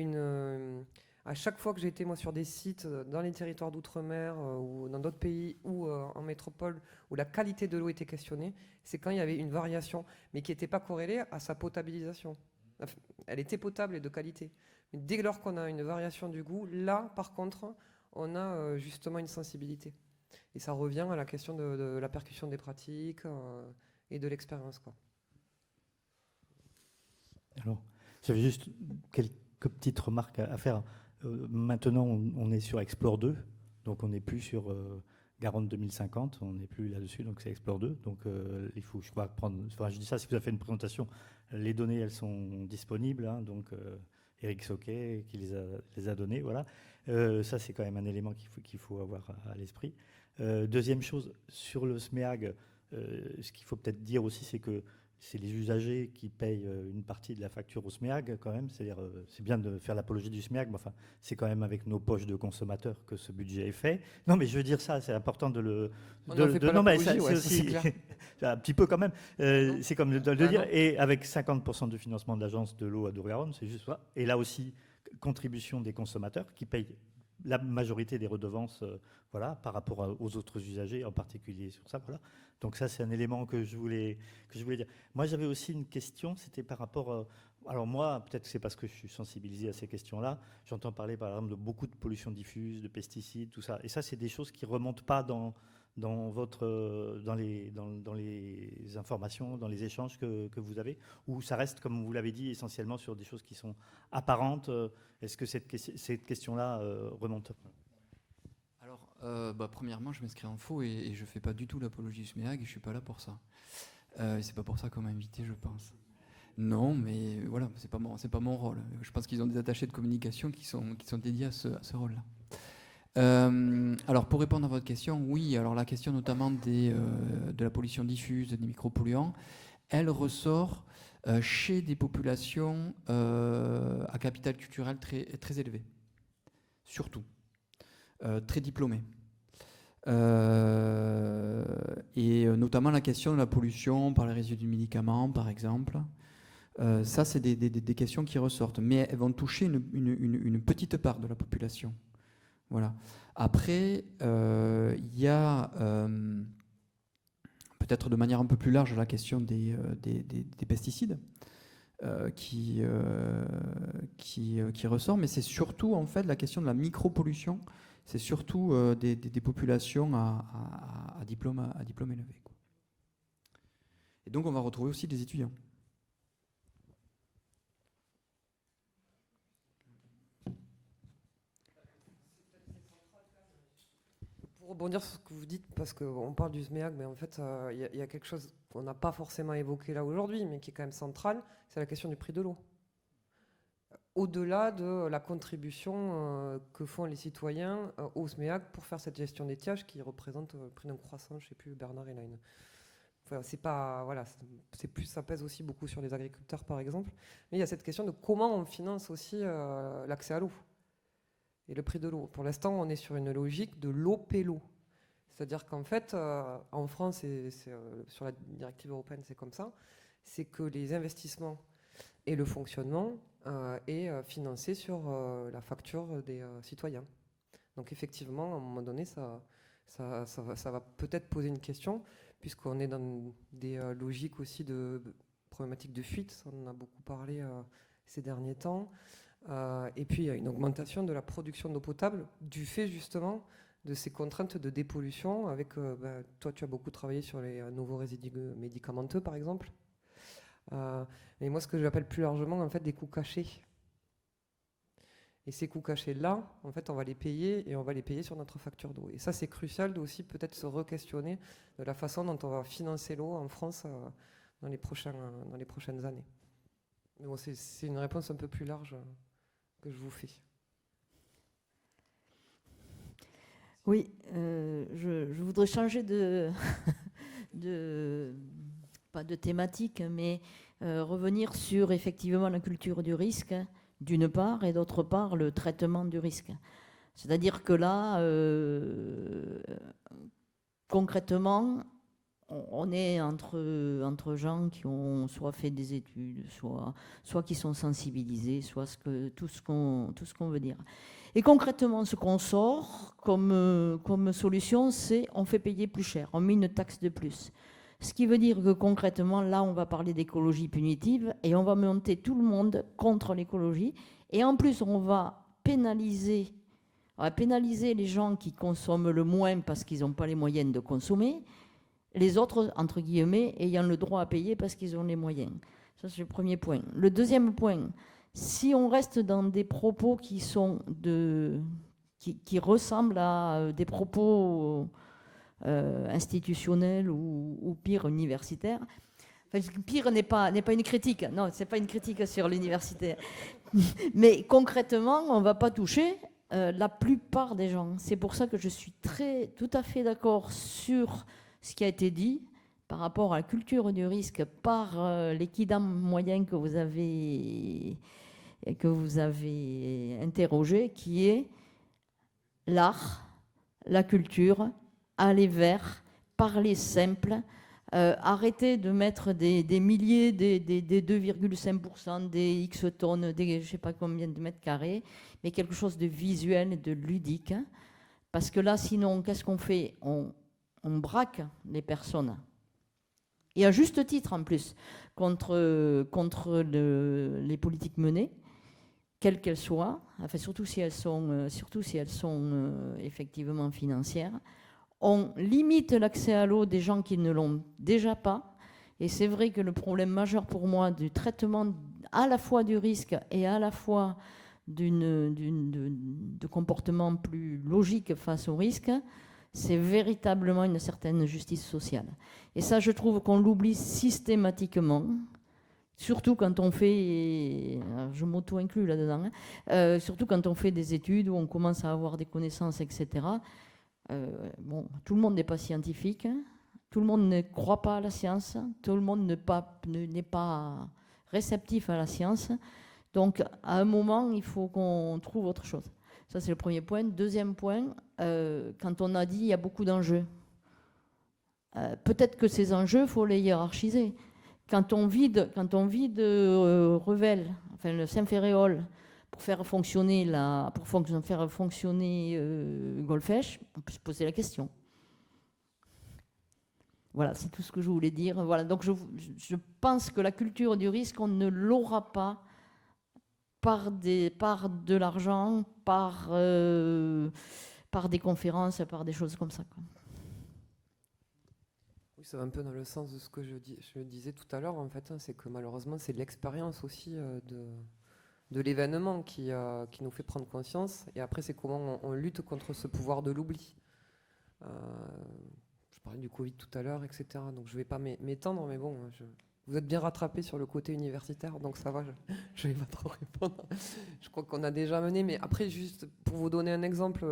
à chaque fois que j'ai été moi sur des sites dans les territoires d'outre-mer ou dans d'autres pays ou en métropole où la qualité de l'eau était questionnée, c'est quand il y avait une variation, mais qui n'était pas corrélée à sa potabilisation. Enfin, elle était potable et de qualité. Mais dès lors qu'on a une variation du goût, là par contre, on a justement une sensibilité. Et ça revient à la question de la percussion des pratiques et de l'expérience, quoi. Alors, j'avais juste quelques petites remarques à faire. Maintenant, on est sur Explore 2, donc on n'est plus sur Garonne 2050, on n'est plus là-dessus, donc c'est Explore 2. Donc il faut, je crois, prendre. Enfin, je dis ça, si vous avez fait une présentation, les données, elles sont disponibles, hein, donc Eric Soquet qui les a données, voilà. Ça, c'est quand même un élément qu'il faut avoir à l'esprit. Deuxième chose, sur le SMEAG, ce qu'il faut peut-être dire aussi, c'est que c'est les usagers qui payent une partie de la facture au SMEAG quand même. C'est-à-dire, c'est bien de faire l'apologie du SMEAG, mais enfin, c'est quand même avec nos poches de consommateurs que ce budget est fait. Non, mais je veux dire ça, c'est important de le... non, mais c'est aussi un petit peu quand même. C'est comme de le dire. Et avec 50% de financement de l'agence de l'eau à Dour-Garonne, c'est juste ça. Et là aussi, contribution des consommateurs qui payent la majorité des redevances, voilà, par rapport aux autres usagers, en particulier sur ça, voilà. Donc ça, c'est un élément que je voulais dire. Moi, j'avais aussi une question, c'était par rapport... alors moi, peut-être que c'est parce que je suis sensibilisé à ces questions-là, j'entends parler par exemple de beaucoup de pollution diffuse, de pesticides, tout ça. Et ça, c'est des choses qui ne remontent pas dans les informations, dans les échanges que vous avez, ou ça reste, comme vous l'avez dit, essentiellement sur des choses qui sont apparentes. Est-ce que cette question-là remonte? Alors, premièrement, je m'inscris en faux et je ne fais pas du tout l'apologie du SMEAG et je ne suis pas là pour ça. C'est pas pour ça qu'on m'a invité, je pense. Non, mais voilà, c'est pas mon rôle. Je pense qu'ils ont des attachés de communication qui sont dédiés à ce rôle-là. Alors, pour répondre à votre question, oui, alors la question notamment de la pollution diffuse, des micropolluants, elle ressort chez des populations à capital culturel très, très élevé, surtout. Très diplômés. Et notamment la question de la pollution par les résidus de médicaments, par exemple. Ça, c'est des questions qui ressortent, mais elles vont toucher une petite part de la population. Voilà. Après, il y a peut-être de manière un peu plus large la question des pesticides qui ressort, mais c'est surtout en fait la question de la micropollution. C'est surtout des populations à diplôme élevé, quoi. Et donc on va retrouver aussi des étudiants. Pour rebondir sur ce que vous dites, parce qu'on parle du SMEAG, mais en fait, il y a quelque chose qu'on n'a pas forcément évoqué là aujourd'hui, mais qui est quand même central, c'est la question du prix de l'eau. Au-delà de la contribution que font les citoyens au SMEAG pour faire cette gestion d'étiage qui représente le prix d'un croissant, je ne sais plus, Bernard Helaine. Enfin, c'est pas, voilà, c'est plus, ça pèse aussi beaucoup sur les agriculteurs, par exemple. Mais il y a cette question de comment on finance aussi l'accès à l'eau et le prix de l'eau. Pour l'instant, on est sur une logique de l'eau paie l'eau. C'est-à-dire qu'en fait, en France, et sur la directive européenne, c'est comme ça, c'est que les investissements et le fonctionnement est financé sur la facture des citoyens. Donc effectivement, à un moment donné, ça va peut-être poser une question, puisqu'on est dans des logiques aussi de problématiques de fuite, on en a beaucoup parlé ces derniers temps, et puis il y a une augmentation de la production d'eau potable du fait justement de ces contraintes de dépollution, avec, toi tu as beaucoup travaillé sur les nouveaux résidus médicamenteux par exemple, mais moi ce que j'appelle plus largement en fait des coûts cachés. Et ces coûts cachés-là, en fait, on va les payer et on va les payer sur notre facture d'eau. Et ça, c'est crucial de aussi peut-être se re-questionner de la façon dont on va financer l'eau en France dans les prochaines années. Mais bon, c'est une réponse un peu plus large que je vous fais. Oui, je voudrais changer pas de thématique, mais revenir sur effectivement la culture du risque, d'une part, et d'autre part, le traitement du risque. C'est-à-dire que là, concrètement, on est entre gens qui ont soit fait des études, soit qui sont sensibilisés, soit tout ce qu'on veut dire. Et concrètement, ce qu'on sort comme solution, c'est on fait payer plus cher, on met une taxe de plus. Ce qui veut dire que concrètement, là, on va parler d'écologie punitive et on va monter tout le monde contre l'écologie. Et en plus, on va pénaliser les gens qui consomment le moins parce qu'ils n'ont pas les moyens de consommer, les autres, entre guillemets, ayant le droit à payer parce qu'ils ont les moyens. Ça, c'est le premier point. Le deuxième point, si on reste dans des propos qui ressemblent à des propos institutionnels ou pire universitaires, enfin, pire n'est pas une critique, non, c'est pas une critique sur l'université, mais concrètement, on ne va pas toucher la plupart des gens. C'est pour ça que je suis tout à fait d'accord sur ce qui a été dit par rapport à la culture du risque par les kidam moyens que vous avez interrogé, qui est l'art, la culture, aller vers, parler simple, arrêter de mettre des milliers, des 2,5%, des X tonnes, des je ne sais pas combien de mètres carrés, mais quelque chose de visuel, de ludique. Parce que là, sinon, qu'est-ce qu'on fait ? On braque les personnes. Et à juste titre, en plus, contre les politiques menées, quelles qu'elles soient, enfin, surtout si elles sont effectivement financières. On limite l'accès à l'eau des gens qui ne l'ont déjà pas. Et c'est vrai que le problème majeur pour moi du traitement à la fois du risque et à la fois de comportement plus logique face au risque, c'est véritablement une certaine justice sociale. Et ça, je trouve qu'on l'oublie systématiquement, surtout quand on fait, je m'auto-inclus là-dedans, surtout quand on fait des études où on commence à avoir des connaissances, etc. Bon, tout le monde n'est pas scientifique, tout le monde ne croit pas à la science, tout le monde n'est pas réceptif à la science. Donc, à un moment, il faut qu'on trouve autre chose. Ça, c'est le premier point. Deuxième point, quand on a dit qu'il y a beaucoup d'enjeux, peut-être que ces enjeux, il faut les hiérarchiser. Quand on vide Revel, enfin le Saint-Ferréol, pour faire fonctionner Golfech, on peut se poser la question. Voilà, c'est tout ce que je voulais dire. Voilà, donc je pense que la culture du risque, on ne l'aura pas par de l'argent, par des conférences, par des choses comme ça. Oui, ça va un peu dans le sens de ce que je disais tout à l'heure, en fait, hein, c'est que malheureusement, c'est de l'expérience aussi de l'événement qui nous fait prendre conscience. Et après, c'est comment on lutte contre ce pouvoir de l'oubli. Je parlais du Covid tout à l'heure, etc. Donc je ne vais pas m'étendre, mais bon, vous êtes bien rattrapé sur le côté universitaire, donc ça va, je ne vais pas trop répondre. Je crois qu'on a déjà mené, mais après, juste pour vous donner un exemple,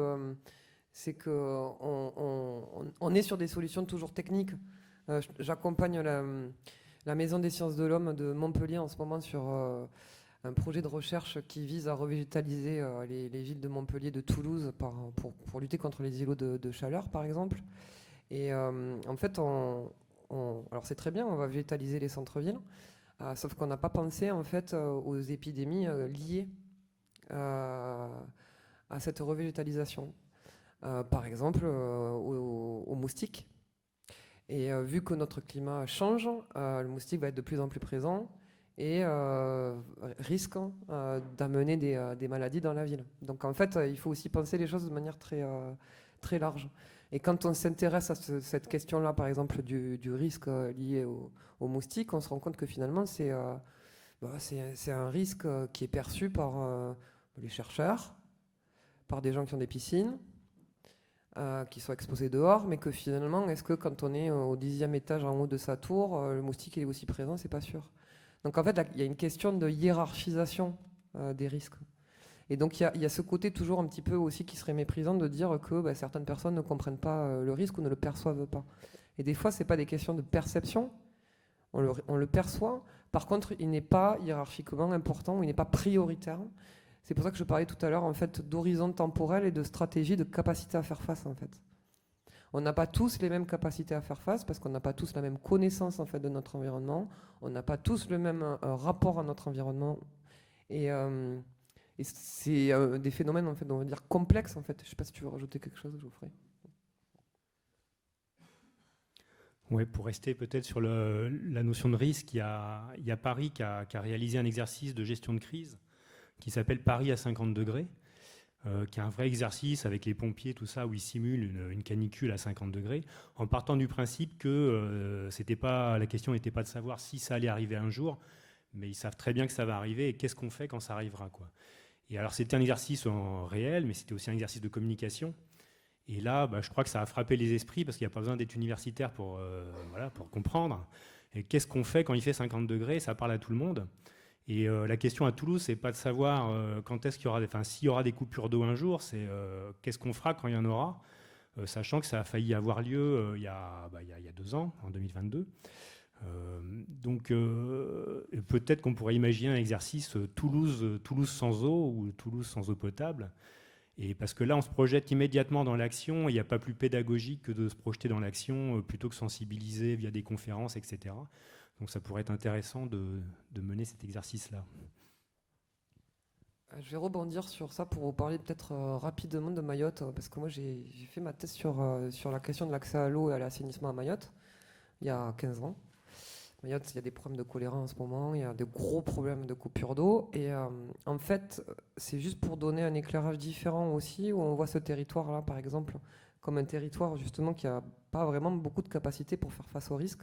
c'est qu'on est sur des solutions toujours techniques. J'accompagne la Maison des sciences de l'homme de Montpellier en ce moment sur un projet de recherche qui vise à revitaliser les villes de Montpellier, de Toulouse, pour lutter contre les îlots de chaleur, par exemple. Et en fait, alors c'est très bien, on va végétaliser les centres-villes, sauf qu'on n'a pas pensé en fait aux épidémies liées à cette revégétalisation. Par exemple, aux moustiques. Et vu que notre climat change, le moustique va être de plus en plus présent et risque d'amener des maladies dans la ville. Donc en fait, il faut aussi penser les choses de manière très, très large. Et quand on s'intéresse à cette question-là, par exemple, du risque lié aux moustiques, on se rend compte que finalement, c'est un risque qui est perçu par les chercheurs, par des gens qui ont des piscines, qui sont exposés dehors, mais que finalement, est-ce que quand on est au 10e étage en haut de sa tour, le moustique est aussi présent? C'est pas sûr. Donc en fait, il y a une question de hiérarchisation des risques. Et donc il y a ce côté toujours un petit peu aussi qui serait méprisant de dire que certaines personnes ne comprennent pas le risque ou ne le perçoivent pas. Et des fois, c'est pas des questions de perception. on le perçoit. Par contre, il n'est pas hiérarchiquement important, il n'est pas prioritaire. C'est pour ça que je parlais tout à l'heure en fait, d'horizon temporel et de stratégie, de capacité à faire face en fait. On n'a pas tous les mêmes capacités à faire face parce qu'on n'a pas tous la même connaissance en fait, de notre environnement, on n'a pas tous le même rapport à notre environnement. Et c'est des phénomènes en fait, on va dire complexes en fait. Je ne sais pas si tu veux rajouter quelque chose, Geoffrey. Ouais, pour rester peut-être sur la notion de risque, il y a Paris qui a réalisé un exercice de gestion de crise qui s'appelle Paris à 50 degrés, qui est un vrai exercice avec les pompiers, tout ça, où ils simulent une canicule à 50 degrés, en partant du principe que la question n'était pas de savoir si ça allait arriver un jour, mais ils savent très bien que ça va arriver et qu'est-ce qu'on fait quand ça arrivera, quoi. Et alors c'était un exercice en réel, mais c'était aussi un exercice de communication. Et là, je crois que ça a frappé les esprits parce qu'il n'y a pas besoin d'être universitaire pour comprendre. Et qu'est-ce qu'on fait quand il fait 50 degrés? Ça parle à tout le monde. Et la question à Toulouse, c'est pas de savoir quand est-ce qu'il y aura, s'il y aura des coupures d'eau un jour, c'est qu'est-ce qu'on fera quand il y en aura, sachant que ça a failli avoir lieu il y a 2 ans, en 2022. Donc peut-être qu'on pourrait imaginer un exercice Toulouse sans eau ou Toulouse sans eau potable. Et parce que là, on se projette immédiatement dans l'action, il n'y a pas plus pédagogique que de se projeter dans l'action plutôt que sensibiliser via des conférences, etc. Donc ça pourrait être intéressant de mener cet exercice-là. Je vais rebondir sur ça pour vous parler peut-être rapidement de Mayotte, parce que moi j'ai fait ma thèse sur la question de l'accès à l'eau et à l'assainissement à Mayotte, il y a 15 ans. Mayotte, il y a des problèmes de choléra en ce moment, il y a de gros problèmes de coupure d'eau. Et en fait, c'est juste pour donner un éclairage différent aussi, où on voit ce territoire-là, par exemple, comme un territoire justement qui n'a pas vraiment beaucoup de capacité pour faire face aux risques.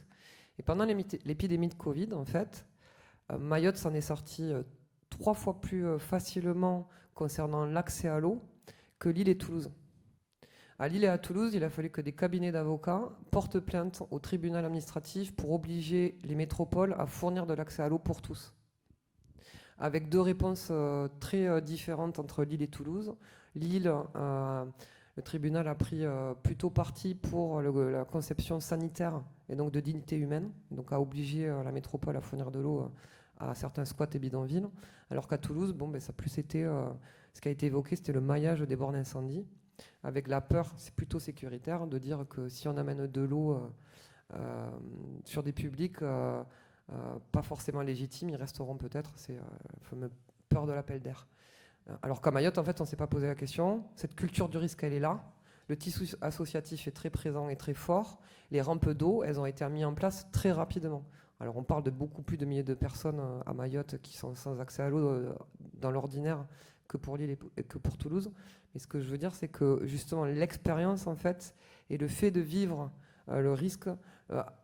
Et pendant l'épidémie de Covid, en fait, Mayotte s'en est sorti 3 fois plus facilement concernant l'accès à l'eau que Lille et Toulouse. À Lille et à Toulouse, il a fallu que des cabinets d'avocats portent plainte au tribunal administratif pour obliger les métropoles à fournir de l'accès à l'eau pour tous. Avec 2 réponses très différentes entre Lille et Toulouse. Lille, le tribunal a pris plutôt parti pour la conception sanitaire et donc de dignité humaine, donc a obligé la métropole à fournir de l'eau à certains squats et bidonvilles, alors qu'à Toulouse, ça a plus été, ce qui a été évoqué, c'était le maillage des bornes incendie, avec la peur, c'est plutôt sécuritaire, de dire que si on amène de l'eau sur des publics pas forcément légitimes, ils resteront peut-être, c'est la fameuse peur de l'appel d'air. Alors qu'à Mayotte, en fait, on ne s'est pas posé la question. Cette culture du risque, elle est là. Le tissu associatif est très présent et très fort. Les rampes d'eau, elles ont été mises en place très rapidement. Alors on parle de beaucoup plus de milliers de personnes à Mayotte qui sont sans accès à l'eau dans l'ordinaire que pour Lille et que pour Toulouse. Mais ce que je veux dire, c'est que justement l'expérience en fait et le fait de vivre le risque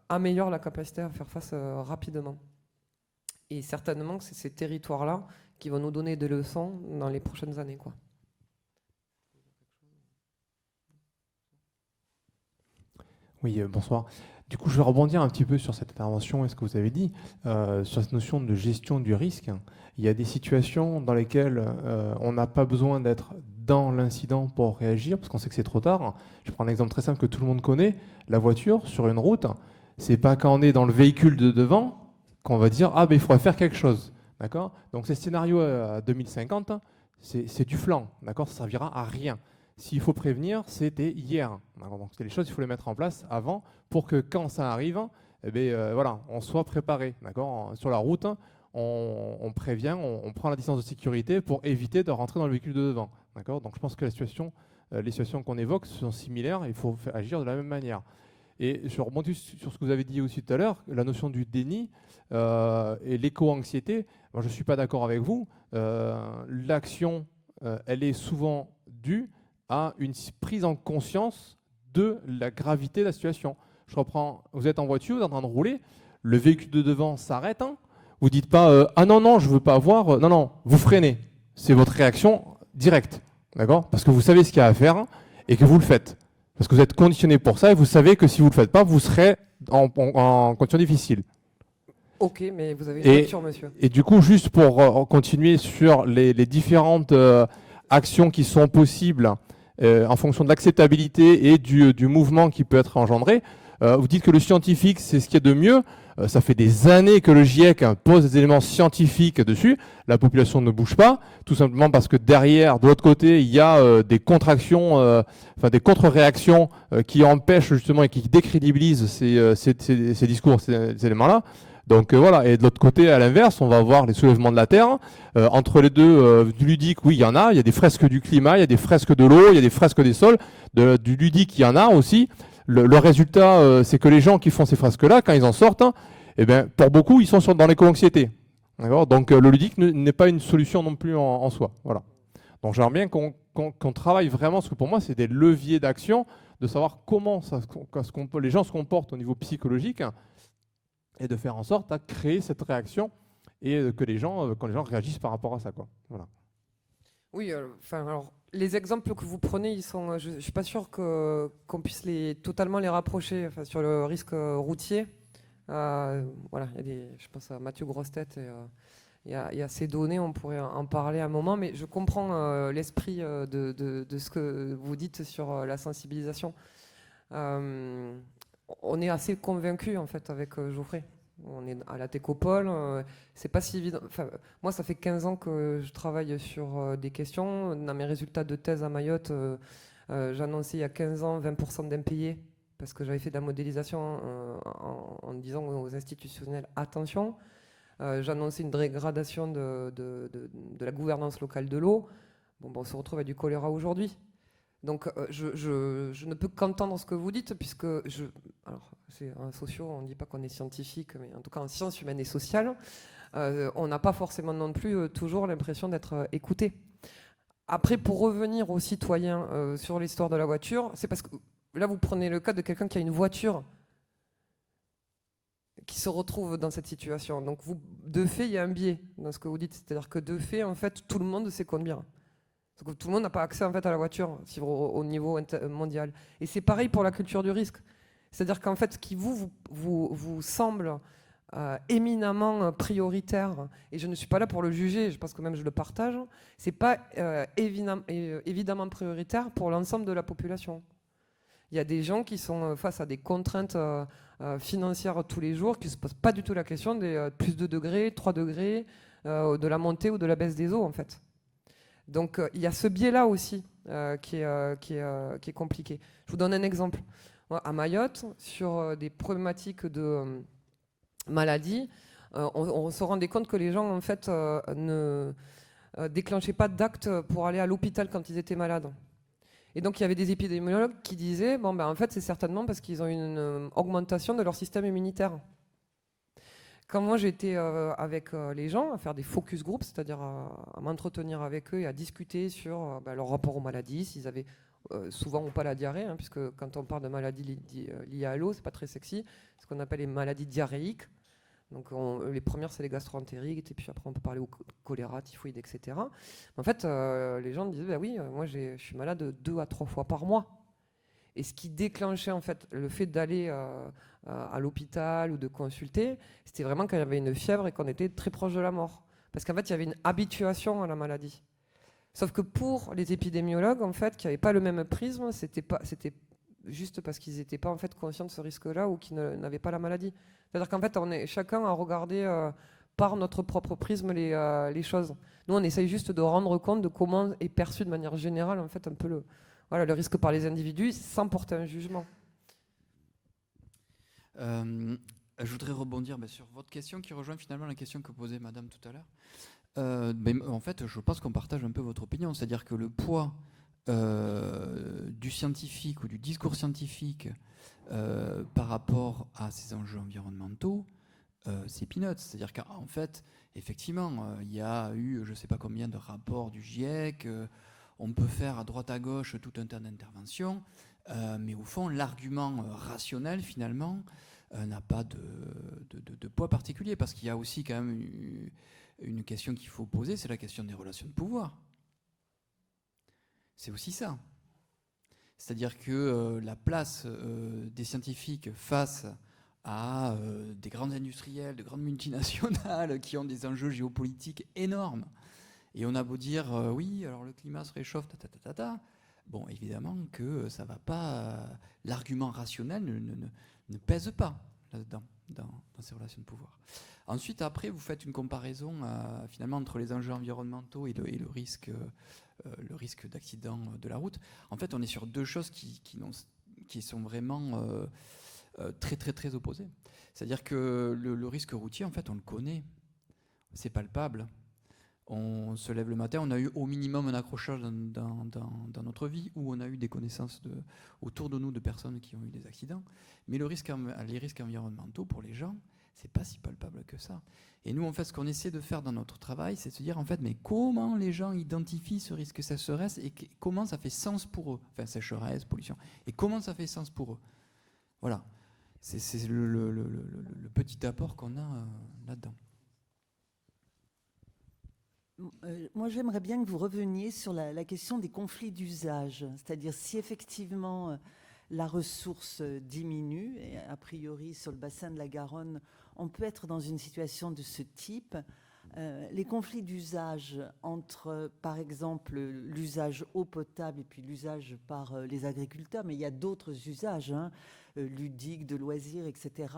améliore la capacité à faire face rapidement. Et certainement que c'est ces territoires-là qui vont nous donner des leçons dans les prochaines années, quoi. Oui, bonsoir. Du coup, je vais rebondir un petit peu sur cette intervention et ce que vous avez dit, sur cette notion de gestion du risque. Il y a des situations dans lesquelles on n'a pas besoin d'être dans l'incident pour réagir, parce qu'on sait que c'est trop tard. Je prends un exemple très simple que tout le monde connaît. La voiture, sur une route, c'est pas quand on est dans le véhicule de devant qu'on va dire « Ah, ben il faudrait faire quelque chose ». D'accord ? Donc ces scénarios à 2050, c'est du flanc. D'accord ? Ça ne servira à rien. S'il faut prévenir, c'était hier. Donc c'est les choses, il faut les mettre en place avant pour que quand ça arrive, voilà, on soit préparé. D'accord ? Sur la route, on prévient, on prend la distance de sécurité pour éviter de rentrer dans le véhicule de devant. D'accord ? Donc je pense que les situations qu'on évoque sont similaires, il faut agir de la même manière. Et je rebondis sur ce que vous avez dit aussi tout à l'heure, la notion du déni et l'éco-anxiété. Moi, je ne suis pas d'accord avec vous. L'action, elle est souvent due à une prise en conscience de la gravité de la situation. Je reprends, vous êtes en voiture, vous êtes en train de rouler, le véhicule de devant s'arrête. Vous ne dites pas « Ah non, je ne veux pas voir ». Non, vous freinez. C'est votre réaction directe. D'accord ? Parce que vous savez ce qu'il y a à faire et que vous le faites. Parce que vous êtes conditionné pour ça et vous savez que si vous ne le faites pas, vous serez en condition difficile. Ok, mais vous avez une voiture, monsieur. Et du coup, juste pour continuer sur les différentes actions qui sont possibles en fonction de l'acceptabilité et du mouvement qui peut être engendré, vous dites que le scientifique, c'est ce qu'il y a de mieux. Ça fait des années que le GIEC pose des éléments scientifiques dessus. La population ne bouge pas, tout simplement parce que derrière, de l'autre côté, il y a des contractions, des contre-réactions qui empêchent justement et qui décrédibilisent ces discours, ces éléments-là. Donc voilà, et de l'autre côté, à l'inverse, on va voir les soulèvements de la Terre. Entre les deux, du ludique, oui, il y en a. Il y a des fresques du climat, il y a des fresques de l'eau, il y a des fresques des sols. Du ludique, il y en a aussi. Le résultat, c'est que les gens qui font ces fresques-là, quand ils en sortent, eh ben, pour beaucoup, ils sont dans l'éco-anxiété. Donc le ludique n'est pas une solution non plus en soi. Voilà. Donc j'aimerais bien qu'on travaille vraiment, parce que pour moi, c'est des leviers d'action, de savoir comment les gens se comportent au niveau psychologique, et de faire en sorte à créer cette réaction et que les gens, quand les gens réagissent par rapport à ça, quoi. Voilà. Oui, alors les exemples que vous prenez, ils sont, je suis pas sûr qu'on puisse totalement les rapprocher. Sur le risque routier, voilà, je pense à Mathieu Grossetête et il y a ces données, on pourrait en parler un moment, mais je comprends l'esprit de ce que vous dites sur la sensibilisation. On est assez convaincus en fait avec Geoffrey. On est à la Técopole, c'est pas si évident. Enfin, moi, ça fait 15 ans que je travaille sur des questions. Dans mes résultats de thèse à Mayotte, j'annonçais il y a 15 ans 20% d'impayés parce que j'avais fait de la modélisation en disant aux institutionnels attention. J'annonçais une dégradation de la gouvernance locale de l'eau. Bon, on se retrouve avec du choléra aujourd'hui. Donc je ne peux qu'entendre ce que vous dites, puisque alors c'est un socio, on ne dit pas qu'on est scientifique, mais en tout cas en sciences humaines et sociales, on n'a pas forcément non plus toujours l'impression d'être écouté. Après, pour revenir aux citoyens sur l'histoire de la voiture, c'est parce que là vous prenez le cas de quelqu'un qui a une voiture qui se retrouve dans cette situation. Donc de fait, il y a un biais dans ce que vous dites, c'est-à-dire que de fait, en fait, tout le monde sait conduire. Parce que tout le monde n'a pas accès en fait à la voiture au niveau mondial. Et c'est pareil pour la culture du risque. C'est-à-dire qu'en fait, ce qui vous semble éminemment prioritaire, et je ne suis pas là pour le juger, je pense que même je le partage, c'est pas évidemment prioritaire pour l'ensemble de la population. Il y a des gens qui sont face à des contraintes financières tous les jours, qui ne se posent pas du tout la question des plus 2 degrés, 3 degrés, de la montée ou de la baisse des eaux en fait. Donc il y a ce biais-là aussi qui est compliqué. Je vous donne un exemple. Moi, à Mayotte, sur des problématiques de maladie, on se rendait compte que les gens en fait ne déclenchaient pas d'actes pour aller à l'hôpital quand ils étaient malades. Et donc il y avait des épidémiologues qui disaient bon ben en fait c'est certainement parce qu'ils ont une augmentation de leur système immunitaire. Quand moi j'étais avec les gens à faire des focus groups, c'est-à-dire à m'entretenir avec eux et à discuter sur leur rapport aux maladies, s'ils avaient souvent ou pas la diarrhée, hein, puisque quand on parle de maladies liées à l'eau, c'est pas très sexy, ce qu'on appelle les maladies diarrhéiques. Donc les premières c'est les gastro-entériques, et puis après on peut parler au choléra, typhoïde, etc. En fait, les gens disaient bah oui, moi je suis malade 2 à 3 fois par mois. Et ce qui déclenchait en fait le fait d'aller à l'hôpital ou de consulter, c'était vraiment quand il y avait une fièvre et qu'on était très proche de la mort. Parce qu'en fait, il y avait une habituation à la maladie. Sauf que pour les épidémiologues, en fait, qui n'avaient pas le même prisme, c'était juste parce qu'ils n'étaient pas en fait conscients de ce risque-là ou qu'ils n'avaient pas la maladie. C'est-à-dire qu'en fait, chacun a regardé par notre propre prisme les choses. Nous, on essaye juste de rendre compte de comment est perçu de manière générale en fait un peu le risque par les individus sans porter un jugement. Je voudrais rebondir sur votre question qui rejoint finalement la question que posait Madame tout à l'heure. En fait, je pense qu'on partage un peu votre opinion, c'est-à-dire que le poids du scientifique ou du discours scientifique par rapport à ces enjeux environnementaux, c'est peanuts. C'est-à-dire qu'en fait, effectivement, il y a eu je ne sais pas combien de rapports du GIEC, on peut faire à droite à gauche tout un tas d'interventions, mais au fond, l'argument rationnel, finalement, n'a pas de poids particulier, parce qu'il y a aussi quand même une question qu'il faut poser, c'est la question des relations de pouvoir. C'est aussi ça. C'est-à-dire que la place des scientifiques face à des grands industriels, de grandes multinationales qui ont des enjeux géopolitiques énormes, et on a beau dire oui, alors le climat se réchauffe, bon, évidemment que ça va pas, l'argument rationnel ne pèse pas là-dedans, dans dans ces relations de pouvoir. Ensuite, après, vous faites une comparaison finalement entre les enjeux environnementaux et le risque d'accident de la route. En fait, on est sur deux choses qui sont vraiment très, très, très opposées. C'est-à-dire que le risque routier, en fait, on le connaît. C'est palpable. On se lève le matin, on a eu au minimum un accrochage dans notre vie, ou on a eu des connaissances autour de nous de personnes qui ont eu des accidents. Mais les risques environnementaux, pour les gens, c'est pas si palpable que ça. Et nous, en fait, ce qu'on essaie de faire dans notre travail, c'est de se dire, en fait, mais comment les gens identifient ce risque sécheresse et comment ça fait sens pour eux. Enfin, sécheresse, pollution. Et comment ça fait sens pour eux. Voilà. C'est le petit apport qu'on a là-dedans. Moi, j'aimerais bien que vous reveniez sur la question des conflits d'usage. C'est-à-dire si effectivement la ressource diminue, et a priori sur le bassin de la Garonne, on peut être dans une situation de ce type. Les conflits d'usage entre, par exemple, l'usage eau potable et puis l'usage par les agriculteurs, mais il y a d'autres usages, ludiques, de loisirs, etc.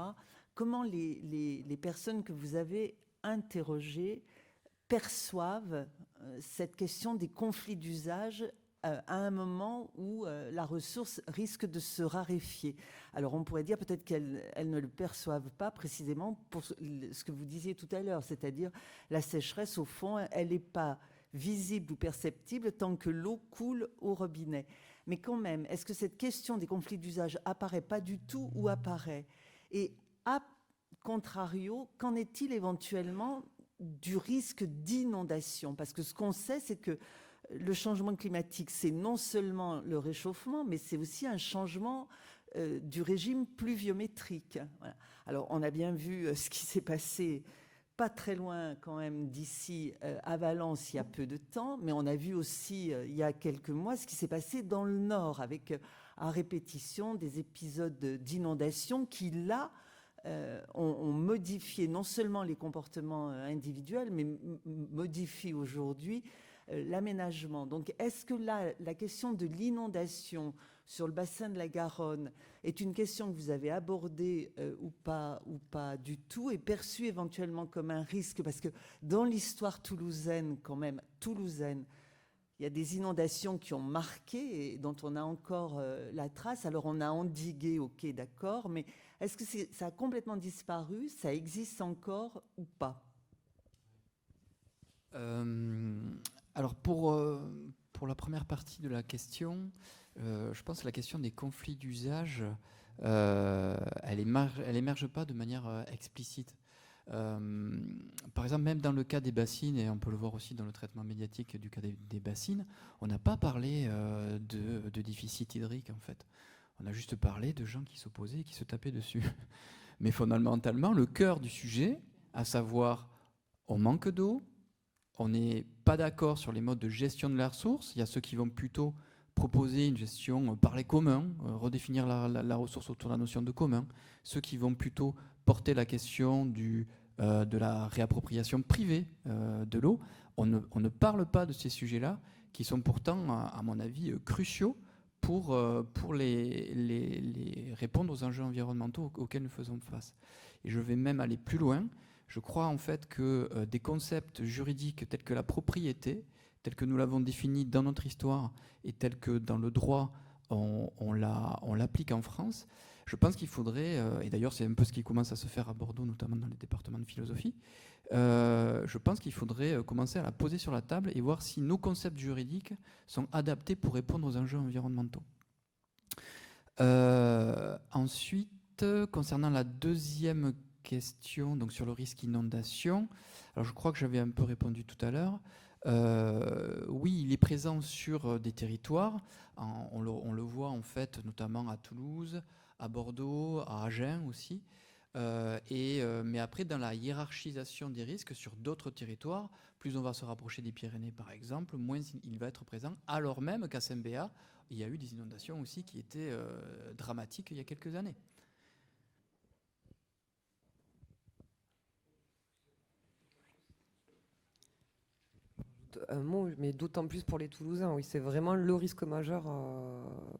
Comment les personnes que vous avez interrogées perçoivent cette question des conflits d'usage à un moment où la ressource risque de se raréfier. Alors on pourrait dire peut-être qu'elles ne le perçoivent pas précisément pour ce que vous disiez tout à l'heure, c'est-à-dire la sécheresse, au fond, elle n'est pas visible ou perceptible tant que l'eau coule au robinet. Mais quand même, est-ce que cette question des conflits d'usage apparaît pas du tout ou apparaît? Et à contrario, qu'en est-il éventuellement du risque d'inondation? Parce que ce qu'on sait, c'est que le changement climatique, c'est non seulement le réchauffement, mais c'est aussi un changement du régime pluviométrique. Voilà. Alors, on a bien vu ce qui s'est passé pas très loin quand même d'ici à Valence il y a peu de temps, mais on a vu aussi il y a quelques mois ce qui s'est passé dans le Nord, avec à répétition des épisodes d'inondation qui, là, ont modifié non seulement les comportements individuels, mais modifient aujourd'hui l'aménagement. Donc, est-ce que là, la question de l'inondation sur le bassin de la Garonne est une question que vous avez abordée ou pas du tout, et perçue éventuellement comme un risque? Parce que dans l'histoire toulousaine, quand même, il y a des inondations qui ont marqué et dont on a encore la trace. Alors, on a endigué, ok, d'accord, mais est-ce que ça a complètement disparu? Ça existe encore ou pas? Alors, pour la première partie de la question, je pense que la question des conflits d'usage, elle émerge pas de manière explicite. Par exemple, même dans le cas des bassines, et on peut le voir aussi dans le traitement médiatique du cas des bassines, on n'a pas parlé de déficit hydrique, en fait. On a juste parlé de gens qui s'opposaient et qui se tapaient dessus. Mais fondamentalement, le cœur du sujet, à savoir, on manque d'eau, on n'est pas d'accord sur les modes de gestion de la ressource. Il y a ceux qui vont plutôt proposer une gestion par les communs, redéfinir la ressource autour de la notion de commun. Ceux qui vont plutôt porter la question de la réappropriation privée de l'eau. On ne parle pas de ces sujets-là, qui sont pourtant, à mon avis, cruciaux pour les répondre aux enjeux environnementaux auxquels nous faisons face. Et je vais même aller plus loin. Je crois en fait que des concepts juridiques tels que la propriété, tels que nous l'avons défini dans notre histoire et tels que dans le droit on l'applique en France, je pense qu'il faudrait, et d'ailleurs c'est un peu ce qui commence à se faire à Bordeaux, notamment dans les départements de philosophie, je pense qu'il faudrait commencer à la poser sur la table et voir si nos concepts juridiques sont adaptés pour répondre aux enjeux environnementaux. Ensuite, concernant la deuxième question, donc sur le risque inondation, alors je crois que j'avais un peu répondu tout à l'heure. Oui, il est présent sur des territoires. On le voit en fait notamment à Toulouse, à Bordeaux, à Agen aussi. Mais après, dans la hiérarchisation des risques sur d'autres territoires, plus on va se rapprocher des Pyrénées par exemple, moins il va être présent, alors même qu'à Saint-Béat, il y a eu des inondations aussi qui étaient dramatiques il y a quelques années. Un mot, mais d'autant plus pour les Toulousains, oui, c'est vraiment le risque majeur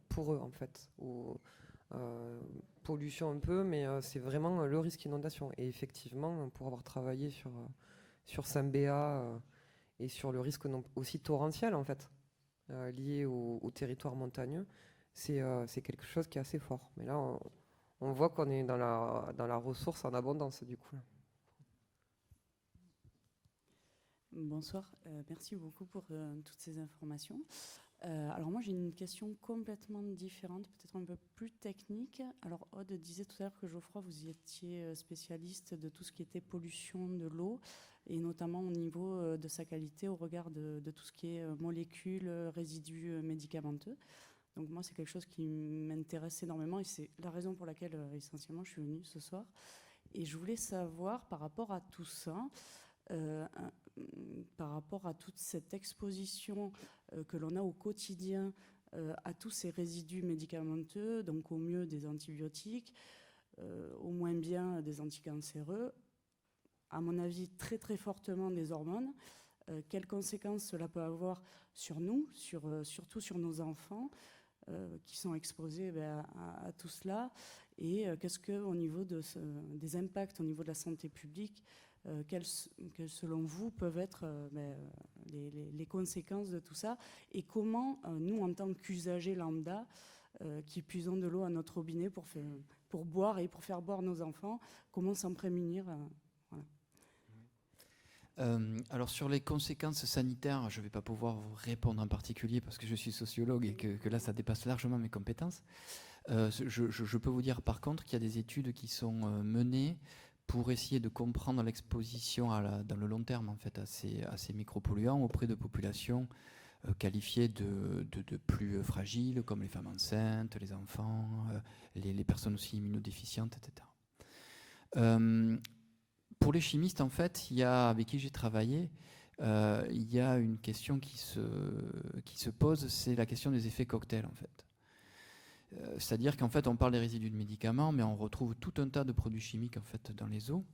pour eux, en fait. pollution un peu, mais c'est vraiment le risque inondation. Et effectivement, pour avoir travaillé sur Saint-Béat et sur le risque aussi torrentiel, en fait, lié au territoire montagneux, c'est quelque chose qui est assez fort. Mais là, on voit qu'on est dans la ressource en abondance, du coup. Bonsoir, merci beaucoup pour toutes ces informations. Alors moi j'ai une question complètement différente, peut-être un peu plus technique. Alors Aude disait tout à l'heure que Geoffroy, vous y étiez spécialiste de tout ce qui était pollution de l'eau, et notamment au niveau de sa qualité au regard de tout ce qui est molécules, résidus médicamenteux. Donc moi c'est quelque chose qui m'intéresse énormément et c'est la raison pour laquelle essentiellement je suis venue ce soir. Et je voulais savoir par rapport à tout ça, par rapport à toute cette exposition que l'on a au quotidien à tous ces résidus médicamenteux, donc au mieux des antibiotiques, au moins bien des anticancéreux, à mon avis très très fortement des hormones, quelles conséquences cela peut avoir sur nous, surtout sur nos enfants qui sont exposés à tout cela, et qu'est-ce que au niveau des impacts au niveau de la santé publique, quelles selon vous peuvent être les conséquences de tout ça, et comment nous en tant qu'usagers lambda qui puisons de l'eau à notre robinet pour boire et pour faire boire nos enfants, comment s'en prémunir voilà. Alors sur les conséquences sanitaires, je ne vais pas pouvoir vous répondre en particulier parce que je suis sociologue et que là ça dépasse largement mes compétences. Je peux vous dire par contre qu'il y a des études qui sont menées pour essayer de comprendre l'exposition dans le long terme en fait, à ces micropolluants auprès de populations qualifiées de plus fragiles, comme les femmes enceintes, les enfants, les personnes aussi immunodéficientes, etc. Pour les chimistes, en fait, avec qui j'ai travaillé, il y a une question qui se pose, c'est la question des effets cocktails, en fait. C'est-à-dire qu'en fait, on parle des résidus de médicaments, mais on retrouve tout un tas de produits chimiques en fait, dans les eaux.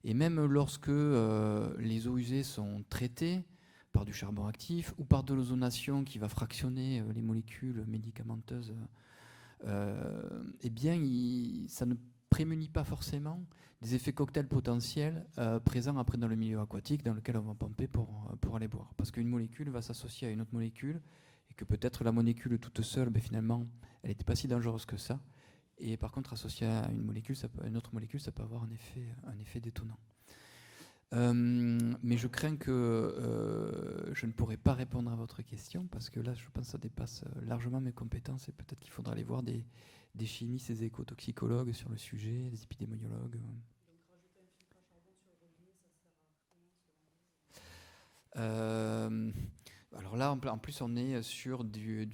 Et même lorsque les eaux usées sont traitées par du charbon actif ou par de l'ozonation qui va fractionner les molécules médicamenteuses, eh bien, ça ne prémunit pas forcément des effets cocktails potentiels présents après dans le milieu aquatique dans lequel on va pomper pour aller boire. Parce qu'une molécule va s'associer à une autre molécule et que peut-être la molécule toute seule, finalement, elle n'était pas si dangereuse que ça. Et par contre, associée à une autre molécule, ça peut avoir un effet détonnant. Mais je crains que je ne pourrai pas répondre à votre question parce que là, je pense que ça dépasse largement mes compétences et peut-être qu'il faudra aller voir des chimistes, des écotoxicologues sur le sujet, des épidémiologues. Alors là, en plus, on est sur des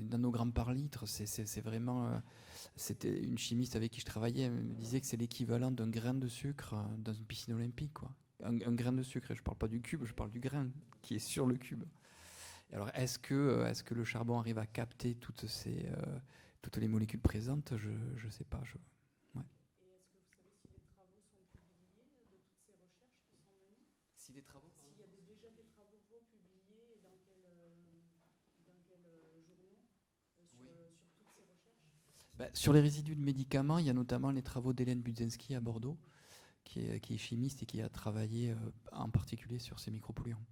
nanogrammes par litre. C'est vraiment... C'était une chimiste avec qui je travaillais, elle me disait que c'est l'équivalent d'un grain de sucre dans une piscine olympique, quoi. Un grain de sucre, et je ne parle pas du cube, je parle du grain qui est sur le cube. Alors, est-ce que le charbon arrive à capter toutes les molécules présentes? Je ne sais pas. Ouais. Et est-ce que vous savez si les travaux sont publiés de toutes ces recherches qui sont menées? Si les travaux? S'il y a déjà des travaux publiés et dans quels journaux sur toutes ces recherches? Sur les résidus de médicaments, il y a notamment les travaux d'Hélène Budzinski à Bordeaux, qui est chimiste et qui a travaillé en particulier sur ces micropolluants.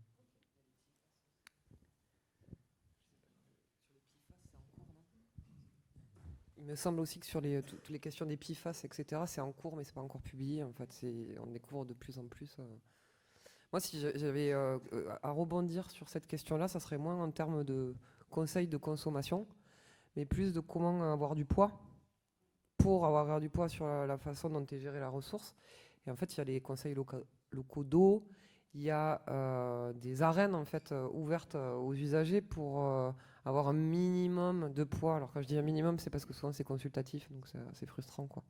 Il me semble aussi que sur toutes les questions des PFAS, etc., c'est en cours, mais c'est pas encore publié. En fait, on découvre de plus en plus. Moi, si j'avais à rebondir sur cette question-là, ça serait moins en termes de conseils de consommation, mais plus de comment avoir du poids pour avoir du poids sur la façon dont est gérée la ressource. Et en fait, il y a les conseils locaux d'eau, il y a des arènes en fait ouvertes aux usagers pour avoir un minimum de poids. Alors quand je dis un minimum, c'est parce que souvent c'est consultatif, donc c'est frustrant, quoi.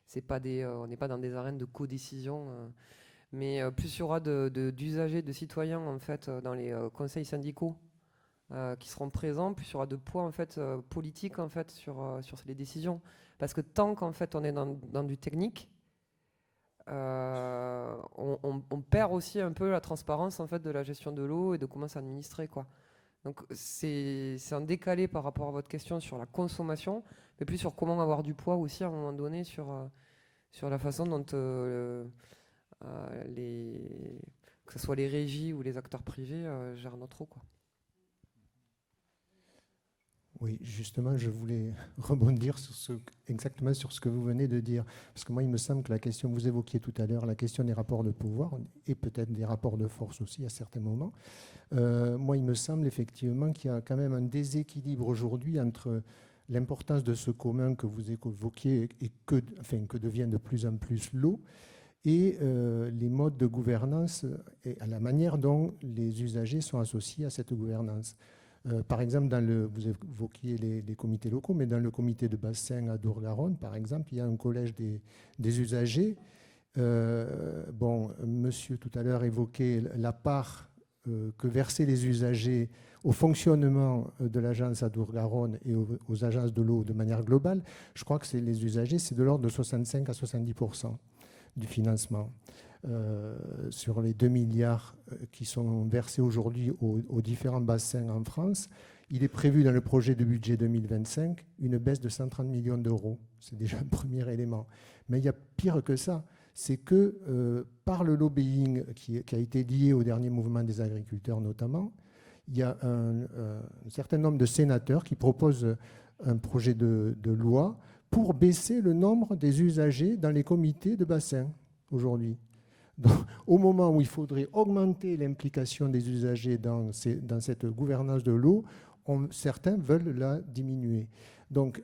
C'est pas on n'est pas dans des arènes de codécision, mais plus il y aura d'usagers, de citoyens en fait dans les conseils syndicaux qui seront présents, plus il y aura de poids en fait politique en fait sur les décisions. Parce que tant qu'en fait on est dans du technique, on perd aussi un peu la transparence en fait de la gestion de l'eau et de comment s'administrer, quoi. Donc c'est un décalé par rapport à votre question sur la consommation, mais plus sur comment avoir du poids aussi à un moment donné sur la façon dont que ce soit les régies ou les acteurs privés gèrent notre eau, quoi. Oui, justement, je voulais rebondir exactement sur ce que vous venez de dire. Parce que moi, il me semble que la question que vous évoquiez tout à l'heure, la question des rapports de pouvoir, et peut-être des rapports de force aussi à certains moments, moi, il me semble effectivement qu'il y a quand même un déséquilibre aujourd'hui entre l'importance de ce commun que vous évoquiez et que devient de plus en plus l'eau, et les modes de gouvernance et à la manière dont les usagers sont associés à cette gouvernance. Par exemple, vous évoquiez les comités locaux, mais dans le comité de bassin à Dour-Garonne, par exemple, il y a un collège des usagers. Monsieur tout à l'heure évoquait la part que versaient les usagers au fonctionnement de l'agence à Dour-Garonne et aux agences de l'eau de manière globale. Je crois que les usagers, c'est de l'ordre de 65 à 70% du financement. Sur les 2 milliards qui sont versés aujourd'hui aux différents bassins en France, il est prévu dans le projet de budget 2025 une baisse de 130 millions d'euros. C'est déjà un premier élément. Mais il y a pire que ça. C'est que par le lobbying qui a été lié au dernier mouvement des agriculteurs notamment, il y a un certain nombre de sénateurs qui proposent un projet de loi pour baisser le nombre des usagers dans les comités de bassin aujourd'hui. Donc, au moment où il faudrait augmenter l'implication des usagers dans cette gouvernance de l'eau, certains veulent la diminuer. Donc,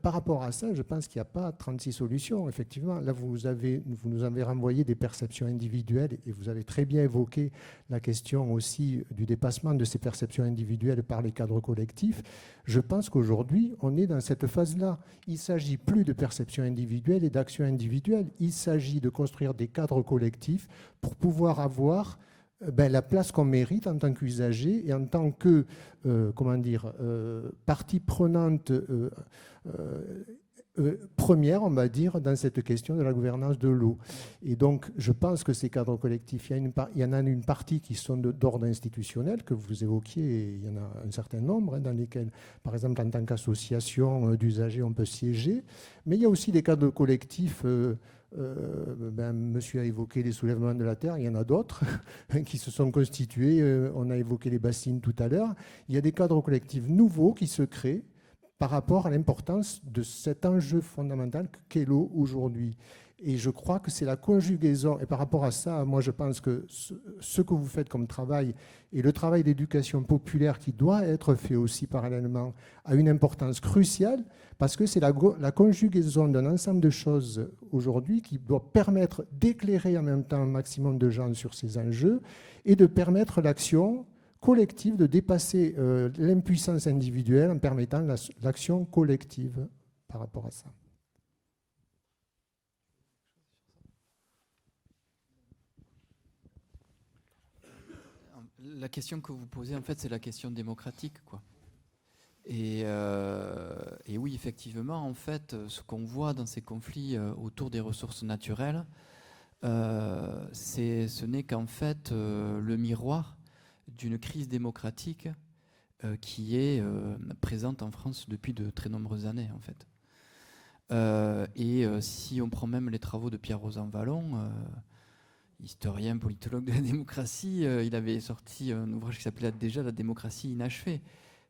par rapport à ça, je pense qu'il n'y a pas 36 solutions. Effectivement, là, vous nous avez renvoyé des perceptions individuelles et vous avez très bien évoqué la question aussi du dépassement de ces perceptions individuelles par les cadres collectifs. Je pense qu'aujourd'hui, on est dans cette phase-là. Il ne s'agit plus de perceptions individuelles et d'actions individuelles. Il s'agit de construire des cadres collectifs pour pouvoir avoir la place qu'on mérite en tant qu'usager et en tant que partie prenante première, on va dire, dans cette question de la gouvernance de l'eau. Et donc, je pense que ces cadres collectifs, il y en a une partie qui sont d'ordre institutionnel, que vous évoquiez, et il y en a un certain nombre, dans lesquels, par exemple, en tant qu'association d'usagers, on peut siéger. Mais il y a aussi des cadres collectifs. Monsieur a évoqué les soulèvements de la terre, il y en a d'autres qui se sont constitués. On a évoqué les bassines tout à l'heure. Il y a des cadres collectifs nouveaux qui se créent par rapport à l'importance de cet enjeu fondamental qu'est l'eau aujourd'hui. Et je crois que c'est la conjugaison, et par rapport à ça, moi je pense que ce que vous faites comme travail et le travail d'éducation populaire qui doit être fait aussi parallèlement a une importance cruciale, parce que c'est la conjugaison d'un ensemble de choses aujourd'hui qui doit permettre d'éclairer en même temps un maximum de gens sur ces enjeux et de permettre l'action collective, de dépasser l'impuissance individuelle en permettant l'action collective par rapport à ça. La question que vous posez, en fait, c'est la question démocratique, quoi. Et oui, effectivement, en fait, ce qu'on voit dans ces conflits autour des ressources naturelles, ce n'est qu'en fait le miroir d'une crise démocratique qui est présente en France depuis de très nombreuses années, en fait. Si on prend même les travaux de Pierre Rosanvallon, historien, politologue de la démocratie, il avait sorti un ouvrage qui s'appelait déjà La démocratie inachevée,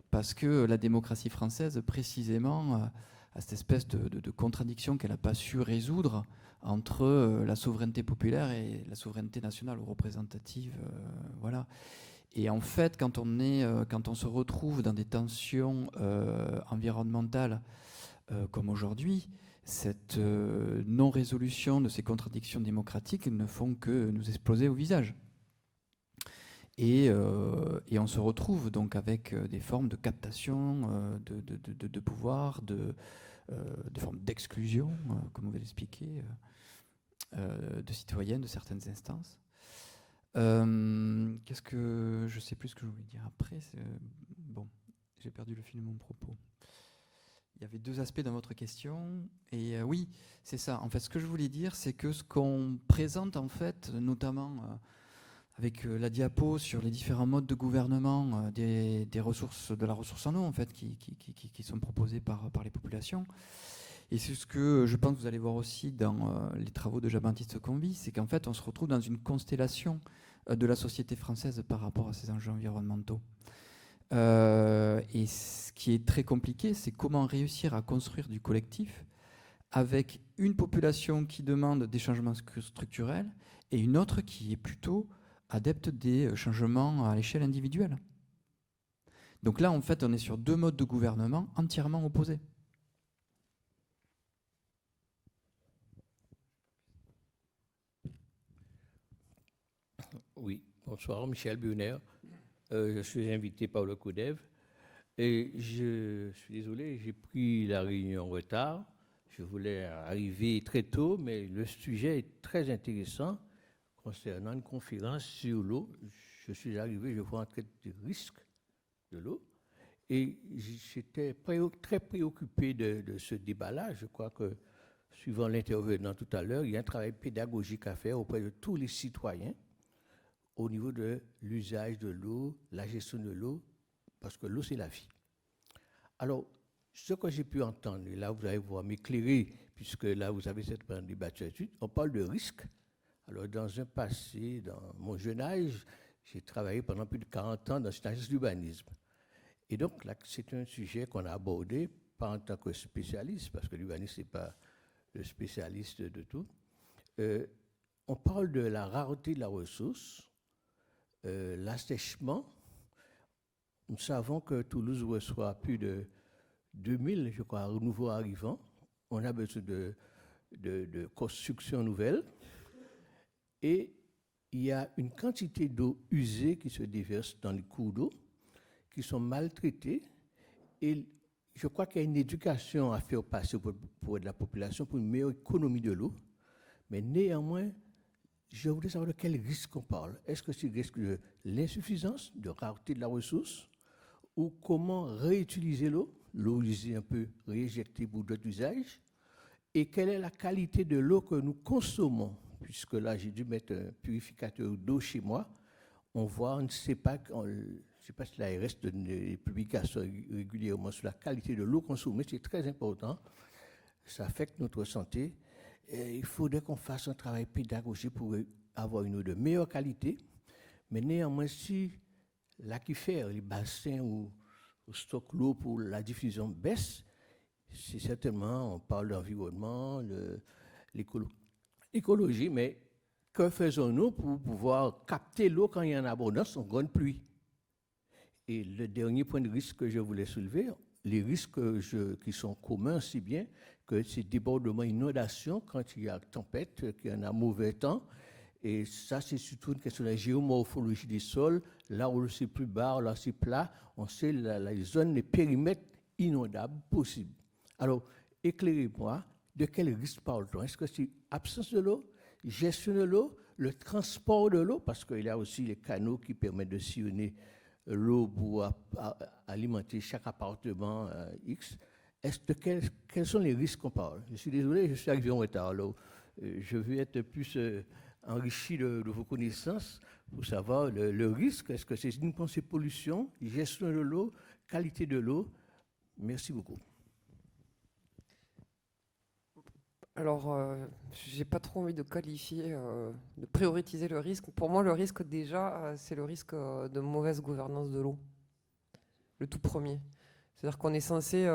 parce que la démocratie française, précisément, a cette espèce de contradiction qu'elle n'a pas su résoudre entre la souveraineté populaire et la souveraineté nationale ou représentative. Voilà. Et en fait, quand on se retrouve dans des tensions environnementales comme aujourd'hui, cette non-résolution de ces contradictions démocratiques ne font que nous exploser au visage. Et on se retrouve donc avec des formes de captation de pouvoir, des formes d'exclusion, comme vous l'expliquez, de citoyennes de certaines instances. Qu'est-ce que je sais plus ce que je voulais dire après. Bon, j'ai perdu le fil de mon propos. Il y avait deux aspects dans votre question. Et oui, c'est ça. En fait, ce que je voulais dire, c'est que ce qu'on présente, en fait, notamment avec la diapo sur les différents modes de gouvernement des ressources, de la ressource en eau, en fait, qui sont proposés par les populations. Et c'est ce que je pense que vous allez voir aussi dans les travaux de Jean-Baptiste Convy, c'est qu'en fait, on se retrouve dans une constellation de la société française par rapport à ces enjeux environnementaux. Et ce qui est très compliqué, c'est comment réussir à construire du collectif avec une population qui demande des changements structurels et une autre qui est plutôt adepte des changements à l'échelle individuelle. Donc là, en fait, on est sur deux modes de gouvernement entièrement opposés. Oui, bonsoir, Michel Brunner. Je suis invité par le CODEV et je suis désolé, j'ai pris la réunion en retard. Je voulais arriver très tôt, mais le sujet est très intéressant concernant une conférence sur l'eau. Je suis arrivé, je vois en traite du risque de l'eau et j'étais très préoccupé de ce débat-là. Je crois que, suivant l'intervenant tout à l'heure, il y a un travail pédagogique à faire auprès de tous les citoyens au niveau de l'usage de l'eau, la gestion de l'eau, parce que l'eau, c'est la vie. Alors, ce que j'ai pu entendre, et là, vous allez pouvoir m'éclairer, puisque là, vous avez cette débattu là-dessus, on parle de risque. Alors, dans un passé, dans mon jeune âge, j'ai travaillé pendant plus de 40 ans dans une agence d'urbanisme. Et donc, là, c'est un sujet qu'on a abordé, pas en tant que spécialiste, parce que l'urbanisme, ce n'est pas le spécialiste de tout. On parle de la rareté de la ressource, l'assèchement. Nous savons que Toulouse reçoit plus de 2000, je crois, nouveaux arrivants. On a besoin de constructions nouvelles. Et il y a une quantité d'eau usée qui se déverse dans les cours d'eau, qui sont maltraités. Et je crois qu'il y a une éducation à faire passer pour la population pour une meilleure économie de l'eau. Mais néanmoins, je voudrais savoir de quel risque on parle. Est-ce que c'est le risque de l'insuffisance, de rareté de la ressource, ou comment réutiliser l'eau, l'eau usée un peu rééjectée pour d'autres usages, et quelle est la qualité de l'eau que nous consommons, puisque là j'ai dû mettre un purificateur d'eau chez moi. On voit, on ne sait pas, je ne sais pas si l'ARS donne des publications régulièrement sur la qualité de l'eau consommée, c'est très important, ça affecte notre santé. Et il faudrait qu'on fasse un travail pédagogique pour avoir une eau de meilleure qualité. Mais néanmoins, si l'aquifère, les bassins ou stock l'eau pour la diffusion baisse, c'est certainement, on parle d'environnement, l'écologie, mais que faisons-nous pour pouvoir capter l'eau quand il y a une abondance en grande pluie? Et le dernier point de risque que je voulais soulever, les risques qui sont communs, si bien que c'est débordement, inondation, quand il y a tempête, qu'il y en a mauvais temps. Et ça, c'est surtout une question de la géomorphologie des sols. Là où c'est plus bas, là c'est plat, on sait les zones, les périmètres inondables possibles. Alors, éclairez-moi, de quel risque parle-t-on? Est-ce que c'est absence de l'eau, gestion de l'eau, le transport de l'eau, parce qu'il y a aussi les canaux qui permettent de sillonner l'eau pour alimenter chaque appartement X. Quels sont les risques qu'on parle? Je suis désolé, je suis arrivé en retard. Alors, je veux être plus enrichi de vos connaissances pour savoir le risque. Est-ce que c'est une pensée pollution, gestion de l'eau, qualité de l'eau? Merci beaucoup. Alors, j'ai pas trop envie de qualifier, de prioriser le risque. Pour moi, le risque, déjà, c'est le risque de mauvaise gouvernance de l'eau. Le tout premier. C'est-à-dire qu'on est censé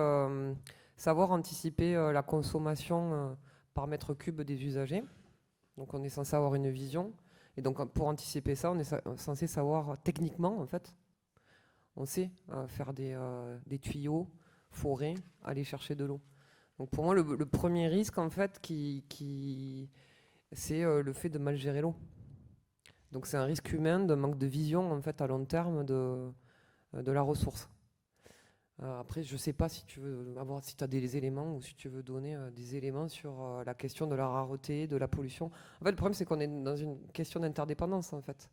savoir anticiper la consommation par mètre cube des usagers. Donc, on est censé avoir une vision. Et donc, pour anticiper ça, on est censé savoir techniquement, en fait. On sait faire des tuyaux, forer, aller chercher de l'eau. Donc pour moi, le premier risque, en fait, c'est le fait de mal gérer l'eau. Donc c'est un risque humain de manque de vision, en fait, à long terme de la ressource. Après, je ne sais pas si tu as des éléments ou si tu veux donner des éléments sur la question de la rareté, de la pollution. En fait, le problème, c'est qu'on est dans une question d'interdépendance, en fait,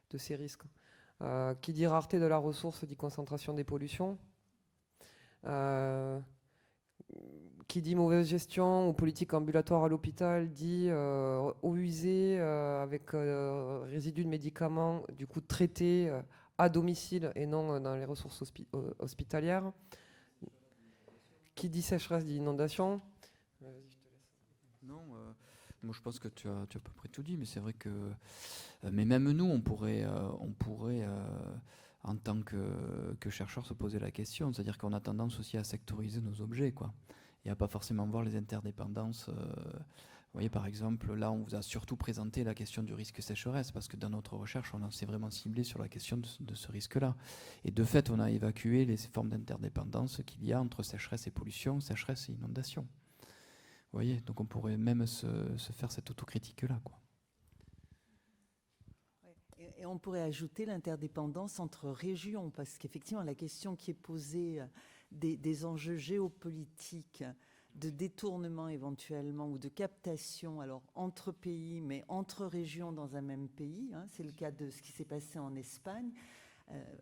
de ces risques. Qui dit rareté de la ressource dit concentration des pollutions. qui dit mauvaise gestion ou politique ambulatoire à l'hôpital dit eau usée avec résidus de médicaments du coup traités à domicile et non dans les ressources hospitalières. Qui dit sécheresse dit inondation. Non, moi je pense que tu as à peu près tout dit, mais c'est vrai que mais même nous on pourrait en tant que chercheurs se poser la question, c'est-à-dire qu'on a tendance aussi à sectoriser nos objets, quoi, et à pas forcément voir les interdépendances. Vous voyez, par exemple, là, on vous a surtout présenté la question du risque sécheresse, parce que dans notre recherche, on s'est vraiment ciblé sur la question de ce risque-là. Et de fait, on a évacué les formes d'interdépendance qu'il y a entre sécheresse et pollution, sécheresse et inondation. Vous voyez, donc on pourrait même se faire cette autocritique-là, quoi. Et on pourrait ajouter l'interdépendance entre régions, parce qu'effectivement, la question qui est posée des enjeux géopolitiques, de détournement éventuellement ou de captation, alors entre pays, mais entre régions dans un même pays, hein, c'est le cas de ce qui s'est passé en Espagne.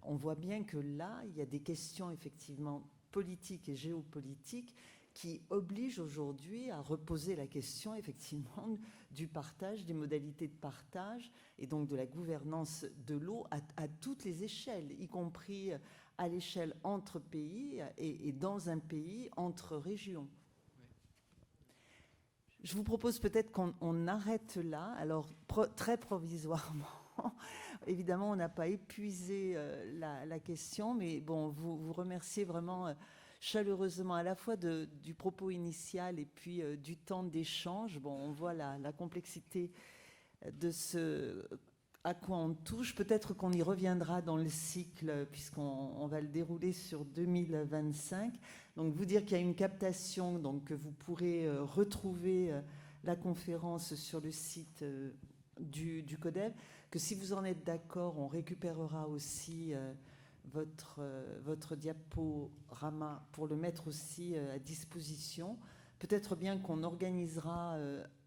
On voit bien que là, il y a des questions effectivement politiques et géopolitiques qui obligent aujourd'hui à reposer la question effectivement du partage, des modalités de partage et donc de la gouvernance de l'eau à toutes les échelles, y compris à l'échelle entre pays et dans un pays entre régions. Je vous propose peut-être qu'on arrête là, alors très provisoirement. Évidemment, on n'a pas épuisé la question, mais bon, vous remerciez vraiment chaleureusement à la fois du propos initial et puis du temps d'échange. Bon, on voit la complexité de ce à quoi on touche. Peut-être qu'on y reviendra dans le cycle, puisqu'on va le dérouler sur 2025. Donc, vous dire qu'il y a une captation, donc que vous pourrez retrouver la conférence sur le site du CODEV, que si vous en êtes d'accord, on récupérera aussi votre diaporama pour le mettre aussi à disposition. Peut-être bien qu'on organisera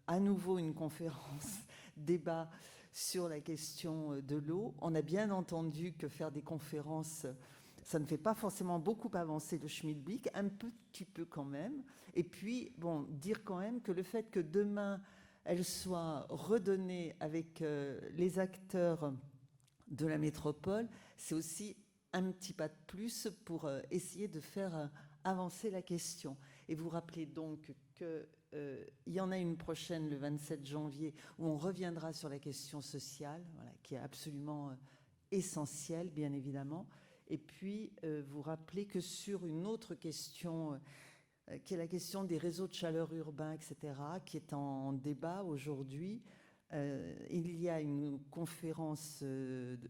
à nouveau une conférence débat sur la question de l'eau. On a bien entendu que faire des conférences, ça ne fait pas forcément beaucoup avancer le Schmilblick, un petit peu quand même. Et puis, bon, dire quand même que le fait que demain, elle soit redonnée avec les acteurs de la métropole, c'est aussi un petit pas de plus pour essayer de faire avancer la question. Et vous rappelez donc que il y en a une prochaine le 27 janvier où on reviendra sur la question sociale, voilà, qui est absolument essentielle, bien évidemment. Et puis, vous rappelez que sur une autre question, qui est la question des réseaux de chaleur urbains, etc., qui est en débat aujourd'hui, il y a une conférence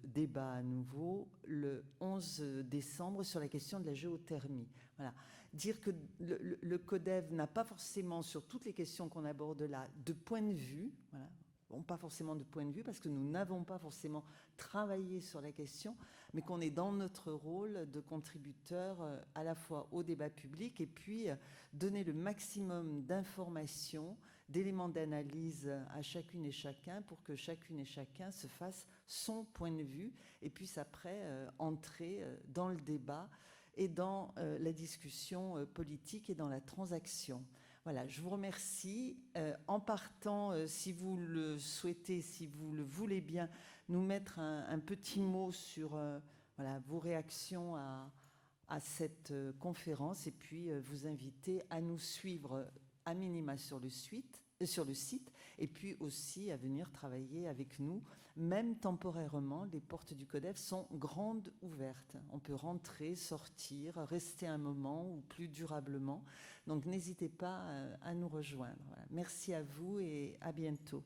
débat à nouveau le 11 décembre sur la question de la géothermie. Voilà. Dire que le CODEV n'a pas forcément, sur toutes les questions qu'on aborde là, de point de vue, voilà. Bon, pas forcément de point de vue, parce que nous n'avons pas forcément travaillé sur la question, mais qu'on est dans notre rôle de contributeur à la fois au débat public et puis donner le maximum d'informations, d'éléments d'analyse à chacune et chacun pour que chacune et chacun se fasse son point de vue et puisse après entrer dans le débat et dans la discussion politique et dans la transaction. Voilà, je vous remercie. En partant, si vous le souhaitez, si vous le voulez bien, nous mettre un petit mot sur voilà, vos réactions à cette conférence et puis vous inviter à nous suivre à minima sur le site et puis aussi à venir travailler avec nous. Même temporairement, les portes du CODEV sont grandes ouvertes. On peut rentrer, sortir, rester un moment ou plus durablement. Donc n'hésitez pas à nous rejoindre. Voilà. Merci à vous et à bientôt.